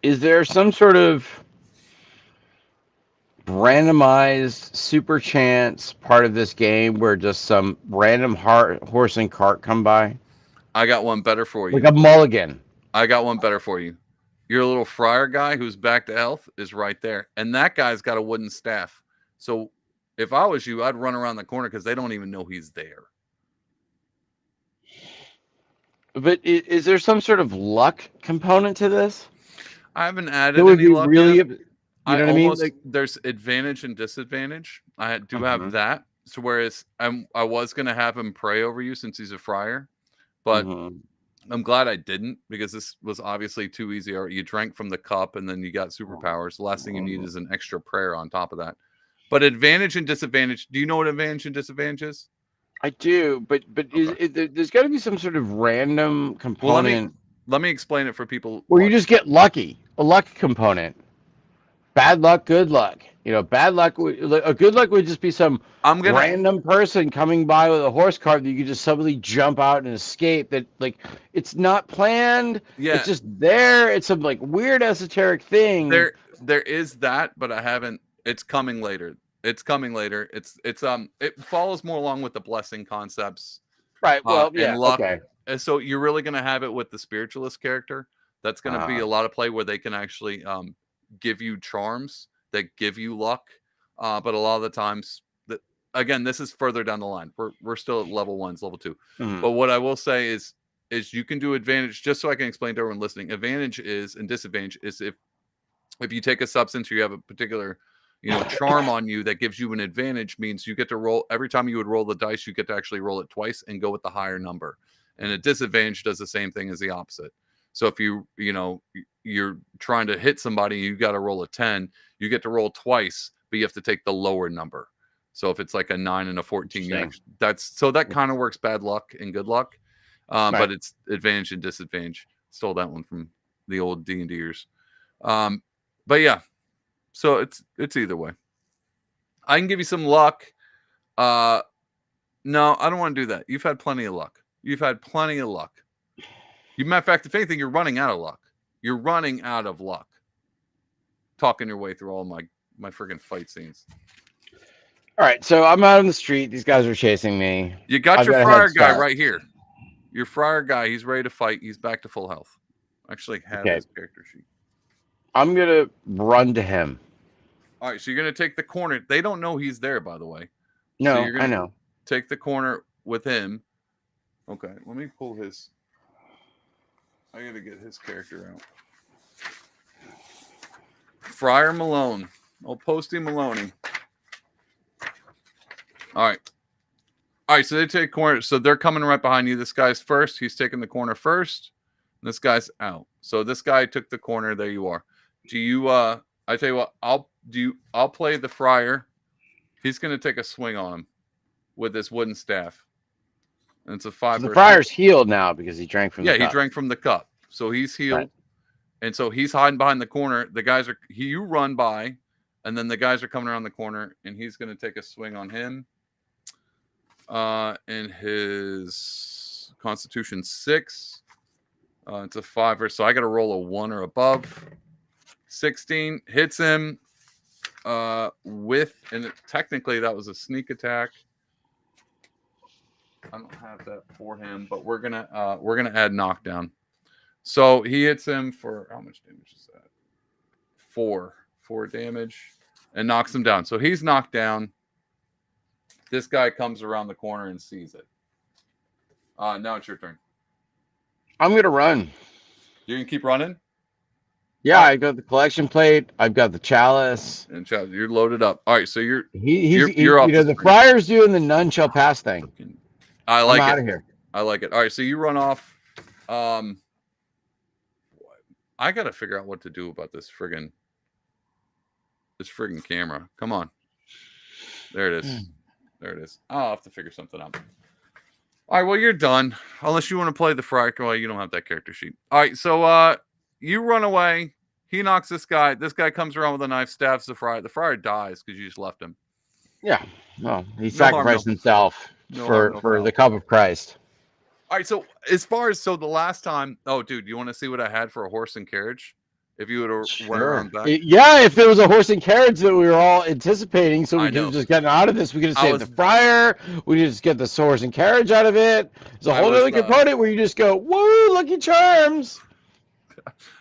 Is there some sort of randomized super chance part of this game where just some random horse and cart come by? I got one better for you. Like a mulligan. I got one better for you. Your little friar guy who's back to health is right there. And that guy's got a wooden staff. So if I was you, I'd run around the corner because they don't even know he's there. But is there some sort of luck component to this? I haven't added That would any be luck really, yet. you know what I mean? Like, There's advantage and disadvantage. I do have that. So whereas I was gonna have him pray over you since he's a friar, but I'm glad I didn't because this was obviously too easy. You drank from the cup and then you got superpowers. The last thing you need is an extra prayer on top of that. But advantage and disadvantage. Do you know what advantage and disadvantage is? I do, but there's got to be some sort of random component. Well, let me explain it for people. Where you just get lucky, a luck component. Bad luck, good luck. You know, bad luck. A good luck would just be some random person coming by with a horse cart that you could just suddenly jump out and escape. That like it's not planned. Yeah, it's just there. It's some like weird esoteric thing. There is that, but I haven't. It's coming later. It's coming later. It follows more along with the blessing concepts. Right. Well, yeah. And luck. Okay. And so you're really going to have it with the spiritualist character. That's going to be a lot of play where they can actually give you charms that give you luck. But a lot of the times, again, this is further down the line. We're still at level 1s, level 2. But what I will say is you can do advantage, just so I can explain to everyone listening. Advantage is and disadvantage is if you take a substance or you have a particular charm on you that gives you an advantage, means you get to roll every time you would roll the dice, you get to actually roll it twice and go with the higher number. And a disadvantage does the same thing as the opposite. So if you're trying to hit somebody, you got to roll a 10, you get to roll twice, but you have to take the lower number. So if it's like a 9 and a 14, that kind of works bad luck and good luck. But it's advantage and disadvantage. Stole that one from the old D&Ders. But yeah, so it's either way. I can give you some luck. No, I don't want to do that. You've had plenty of luck. Matter of fact, if anything, you're running out of luck. You're running out of luck. Talking your way through all my friggin' fight scenes. All right, so I'm out on the street. These guys are chasing me. You got your friar guy right here. Your friar guy, he's ready to fight. He's back to full health. Actually have his character sheet. I'm going to run to him. All right, so you're going to take the corner. They don't know he's there, by the way. No, so you're gonna I know. Take the corner with him. Okay, let me pull his. I got to get his character out. Friar Malone. Old Posty Maloney. All right, so they take corner. So they're coming right behind you. This guy's first. He's taking the corner first. This guy's out. So this guy took the corner. There you are. Do you I tell you what, I'll play the friar. He's gonna take a swing on him with this wooden staff. And it's a 5. So the friar's healed now because he drank from the cup. Yeah, he drank from the cup. So he's healed. Right. And so he's hiding behind the corner. The guys are you run by, and then the guys are coming around the corner, and he's gonna take a swing on him. In his Constitution 6. It's a 5, so I got to roll a 1 or above. 16 hits him technically that was a sneak attack. I don't have that for him, but we're gonna add knockdown. So he hits him for how much damage is that? 4 damage, and knocks him down. So he's knocked down. This guy comes around the corner and sees it. Now it's your turn. I'm going to run. You can keep running? Yeah, I got the collection plate. I've got the chalice. And you're loaded up. All right, so you're off. The friar's doing the none shall pass thing. I like it. I'm out of here. I like it. All right, so you run off. I got to figure out what to do about this friggin' camera. Come on. There it is. There it is. I'll have to figure something out. All right, well, you're done. Unless you want to play the friar. Well, you don't have that character sheet. All right, so you run away. He knocks this guy. This guy comes around with a knife, stabs the friar. The friar dies because you just left him. Yeah. Well, he No harm, sacrificed himself no harm, no for foul. the cup of Christ. All right, so as far as the last time, oh, dude, you want to see what I had for a horse and carriage? If you would have went around back, Yeah, if there was a horse and carriage that we were all anticipating, so we I could know. have just gotten out of this. We could have I saved was- the friar. We could just get the horse and carriage out of it. There's a I whole was, other component where you just go, woo, Lucky Charms.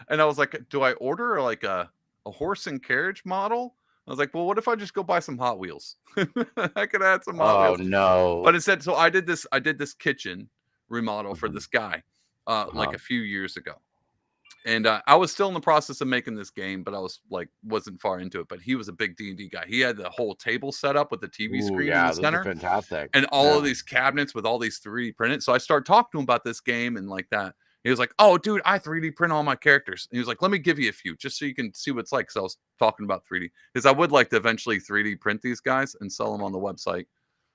And I was like, do I order like a horse and carriage model? I was like, well, what if I just go buy some Hot Wheels? I could add some Hot Oh Wheels. no. But instead, so I did this kitchen remodel for this guy like a few years ago. And I was still in the process of making this game, but I was like, wasn't far into it. But he was a big D&D guy. He had the whole table set up with the TV screen in the center, fantastic, and all of these cabinets with all these 3D printed. So I started talking to him about this game and like that. He was like, "Oh, dude, I 3D print all my characters." And he was like, "Let me give you a few, just so you can see what it's like." Because I was talking about 3D, because I would like to eventually 3D print these guys and sell them on the website.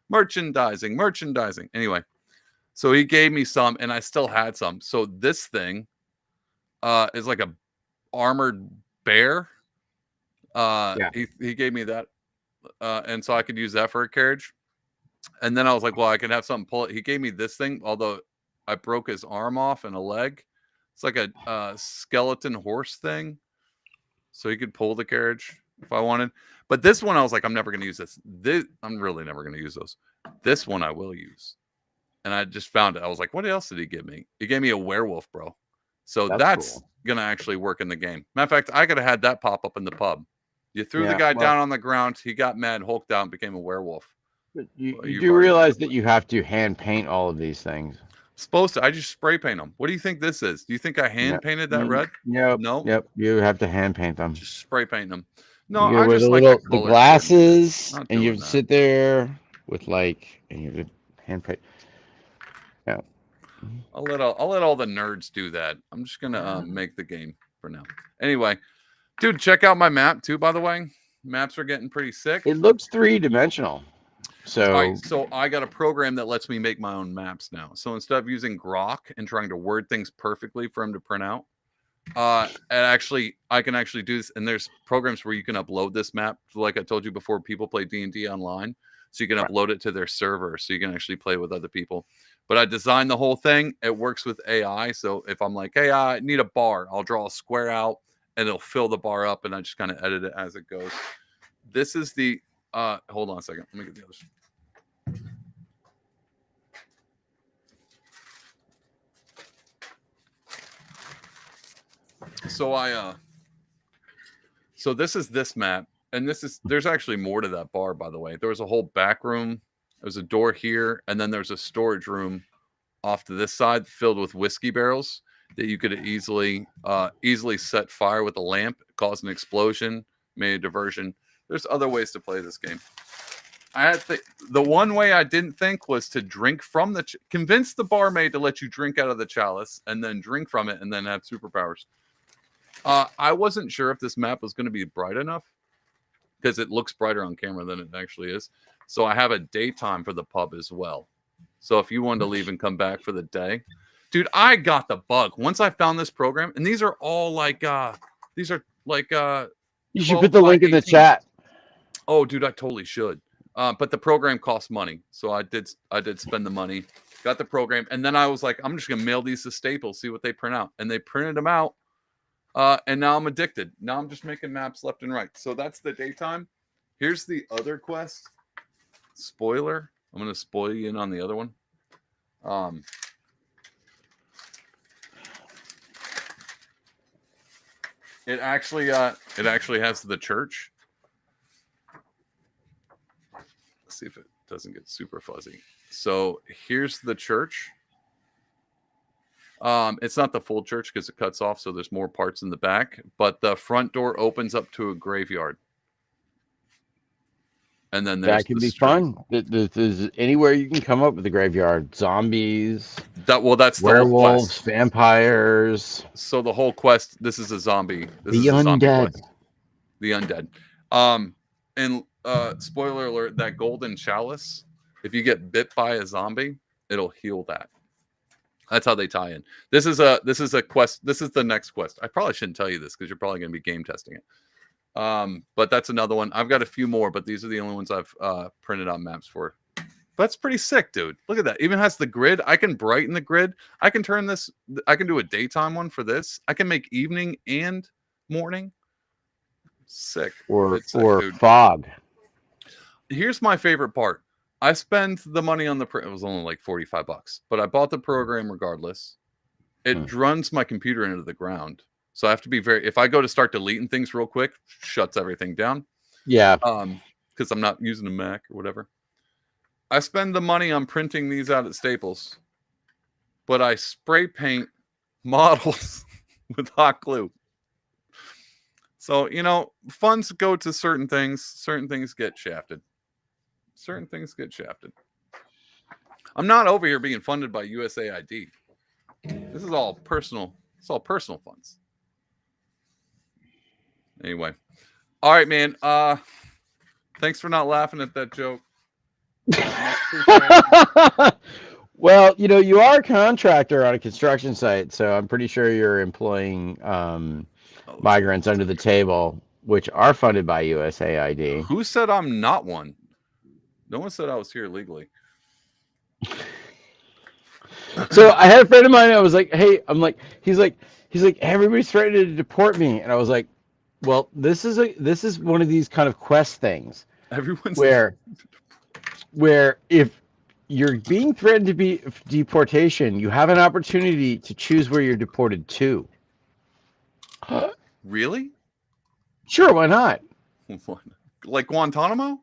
Merchandising. Anyway, so he gave me some, and I still had some. So this thing is like a armored bear. He gave me that, and so I could use that for a carriage. And then I was like, well, I can have something pull it. He gave me this thing, although I broke his arm off and a leg. It's like a skeleton horse thing, so he could pull the carriage if I wanted. But this one, I was like, I'm never going to use this. I'm really never going to use those. This one I will use. And I just found it. I was like, what else did he give me? He gave me a werewolf, bro. So that's cool. going to actually work in the game. Matter of fact, I could have had that pop up in the pub. You threw the guy down on the ground. He got mad, hulked out, and became a werewolf. But you do realize that you have to hand paint all of these things. Supposed to. I just spray paint them. What do you think this is? Do you think I hand painted that red? Nope. No. Yep. You have to hand paint them. Just spray paint them. No, you I just like the glasses, and you have to sit there with and you have to hand paint. Yeah. I'll let all the nerds do that. I'm just gonna make the game for now. Anyway, dude, check out my map too. By the way, maps are getting pretty sick. It looks 3-dimensional. So, so I got a program that lets me make my own maps now. So instead of using Grok and trying to word things perfectly for him to print out, I can actually do this. And there's programs where you can upload this map. Like I told you before, people play D&D online, so you can upload it to their server, so you can actually play with other people. But I designed the whole thing. It works with AI. So if I'm like, hey, I need a bar, I'll draw a square out, and it'll fill the bar up, and I just kind of edit it as it goes. This is the hold on a second. Let me get the others. So so this is this map, and there's actually more to that bar, by the way. There was a whole back room, there's a door here, and then there's a storage room off to this side filled with whiskey barrels that you could easily set fire with a lamp, cause an explosion, made a diversion. There's other ways to play this game. I had the one way I didn't think was to drink from convince the barmaid to let you drink out of the chalice and then drink from it and then have superpowers. I wasn't sure if this map was going to be bright enough, because it looks brighter on camera than it actually is. So I have a daytime for the pub as well. So if you wanted to leave and come back for the day, dude, I got the bug once I found this program. And these are all you should put the link in the chat. Oh, dude, I totally should. But the program costs money, so I did spend the money, got the program, and then I was like, I'm just gonna mail these to Staples, see what they print out, and they printed them out. And now I'm addicted. Now I'm just making maps left and right. So that's the daytime. Here's the other quest. Spoiler. I'm gonna spoil you in on the other one. It actually has the church. Let's see if it doesn't get super fuzzy. So here's the church. It's not the full church because it cuts off, so there's more parts in the back. But the front door opens up to a graveyard, and then there's that can be fun. There's anywhere you can come up with a graveyard. Zombies. That's werewolves, vampires. So the whole quest. This is a zombie. This is undead. Zombie quest. The undead. And spoiler alert: that golden chalice. If you get bit by a zombie, it'll heal that. That's how they tie in. This is a quest. This is the next quest. I probably shouldn't tell you this because you're probably going to be game testing it. But that's another one. I've got a few more, but these are the only ones I've printed out maps for. That's pretty sick, dude. Look at that. Even has the grid. I can brighten the grid. I can turn this. I can do a daytime one for this. I can make evening and morning. Sick. Or dude. fog. Here's my favorite part. I spent the money on the print. It was only like $45, but I bought the program regardless. It runs my computer into the ground. So I have to be if I go to start deleting things real quick, shuts everything down. Yeah. Because I'm not using a Mac or whatever. I spend the money on printing these out at Staples, but I spray paint models with hot glue. So, funds go to certain things. Certain things get shafted. I'm not over here being funded by USAID. This is all personal. It's all personal funds. Anyway. All right, man. Thanks for not laughing at that joke. Well, you are a contractor on a construction site, so I'm pretty sure you're employing migrants under the table, which are funded by USAID. Who said I'm not one? No one said I was here legally. So I had a friend of mine. I was like, "Hey," he's like, "Everybody's threatening to deport me," and I was like, "Well, this is one of these kind of quest things. Everyone's where if you're being threatened to be deportation, you have an opportunity to choose where you're deported to." Really? Sure, why not? Like Guantanamo?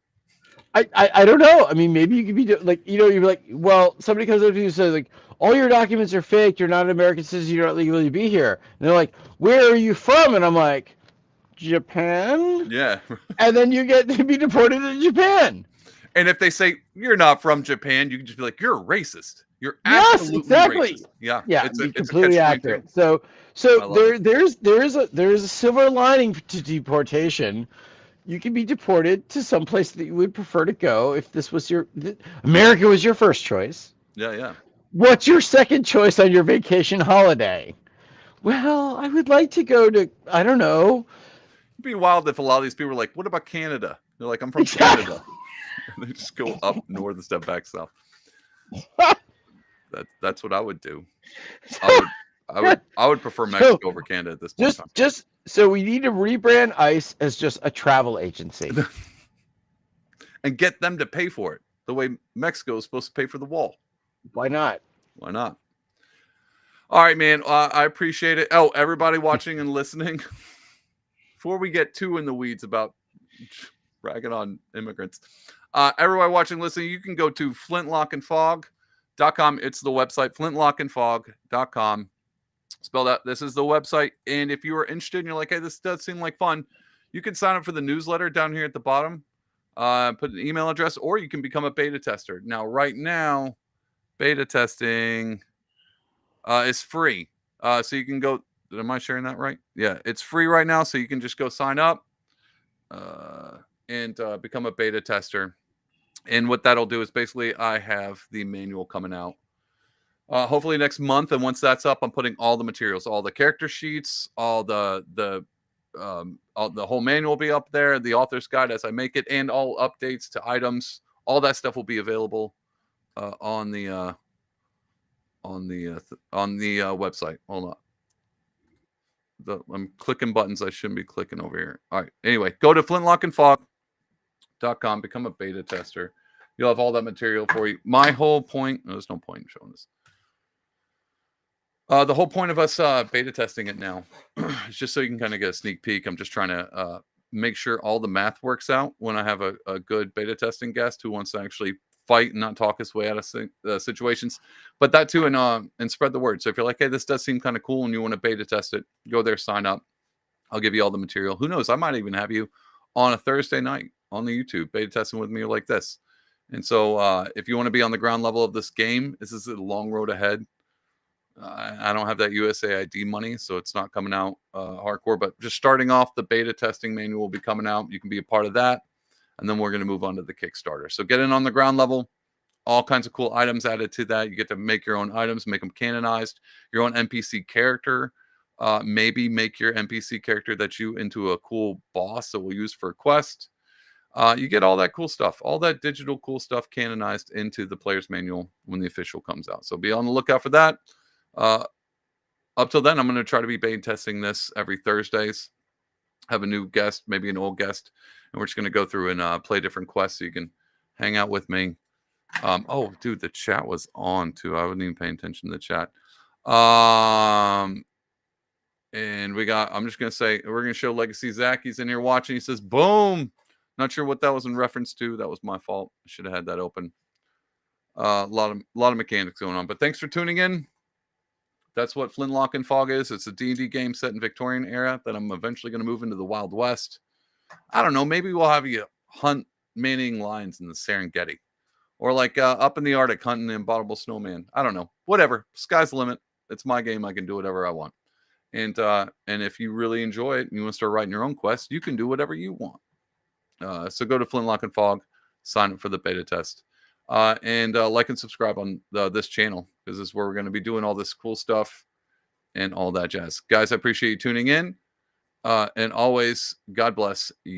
I don't know. I mean, maybe you could be like, you'd be like, well, somebody comes up to you and says, like, all your documents are fake. You're not an American citizen. You're not legally be here. And they're like, where are you from? And I'm like, Japan? Yeah. And then you get to be deported to Japan. And if they say you're not from Japan, you can just be like, you're a racist. You're absolutely exactly. racist. Yeah. Yeah, it's completely accurate. So there's a silver lining to deportation. You can be deported to some place that you would prefer to go if this was America was your first choice. Yeah. What's your second choice on your vacation holiday? Well, I would like to go to, I don't know. It'd be wild if a lot of these people were like, what about Canada? They're like, I'm from Canada. And they just go up north and step back south. That's what I would do. I would prefer Mexico over Canada at this point. So we need to rebrand ICE as just a travel agency. And get them to pay for it the way Mexico is supposed to pay for the wall. Why not? Why not? All right, man. I appreciate it. Oh, everybody watching and listening. Before we get too in the weeds about ragging on immigrants, everybody watching and listening, you can go to flintlockandfog.com. It's the website, flintlockandfog.com. Spelled out. This is the website. And if you are interested and you're like, hey, this does seem like fun, you can sign up for the newsletter down here at the bottom. Put an email address, or you can become a beta tester. Now, right now, beta testing is free. So you can go. Am I sharing that right? Yeah, it's free right now. So you can just go sign up and become a beta tester. And what that'll do is basically I have the manual coming out. Hopefully next month, and once that's up, I'm putting all the materials, all the character sheets, all the whole manual will be up there, the author's guide as I make it, and all updates to items. All that stuff will be available on the website. Hold on, I'm clicking buttons I shouldn't be clicking over here. All right. Anyway, go to flintlockandfog.com, become a beta tester. You'll have all that material for you. My whole point. No, there's no point in showing this. The whole point of us beta testing it now is just so you can kind of get a sneak peek. I'm just trying to make sure all the math works out when I have a good beta testing guest who wants to actually fight and not talk his way out of situations. But that too, and spread the word. So if you're like, hey, this does seem kind of cool and you want to beta test it, go there, sign up. I'll give you all the material. Who knows? I might even have you on a Thursday night on the YouTube beta testing with me like this. And so if you want to be on the ground level of this game, this is a long road ahead. I don't have that USAID money, so it's not coming out hardcore. But just starting off, the beta testing manual will be coming out. You can be a part of that. And then we're going to move on to the Kickstarter. So get in on the ground level. all kinds of cool items added to that. You get to make your own items, make them canonized, your own NPC character. Maybe make your NPC character that you into a cool boss that we'll use for a quest. You get all that cool stuff, all that digital cool stuff canonized into the player's manual when the official comes out. So be on the lookout for that. Up till then, I'm going to try to be beta testing this every Thursdays. Have a new guest, maybe an old guest, and we're just going to go through and play different quests so you can hang out with me. Oh, dude, the chat was on too. I wasn't even paying attention to the chat. And we got, I'm just going to say, we're going to show Legacy Zach. He's in here watching. He says, boom. Not sure what that was in reference to. That was my fault. I should have had that open. A lot of mechanics going on. But thanks for tuning in. That's what Flintlock and Fog is. It's a D&D game set in Victorian era that I'm eventually going to move into the Wild West. I don't know. Maybe we'll have you hunt manning lions in the Serengeti. Or like up in the Arctic hunting an abominable snowman. I don't know. Whatever. Sky's the limit. It's my game. I can do whatever I want. And if you really enjoy it and you want to start writing your own quest, you can do whatever you want. So go to Flintlock and Fog, sign up for the beta test, and like and subscribe on this channel, because this is where we're going to be doing all this cool stuff and all that jazz. Guys, I appreciate you tuning in. And always, God bless you.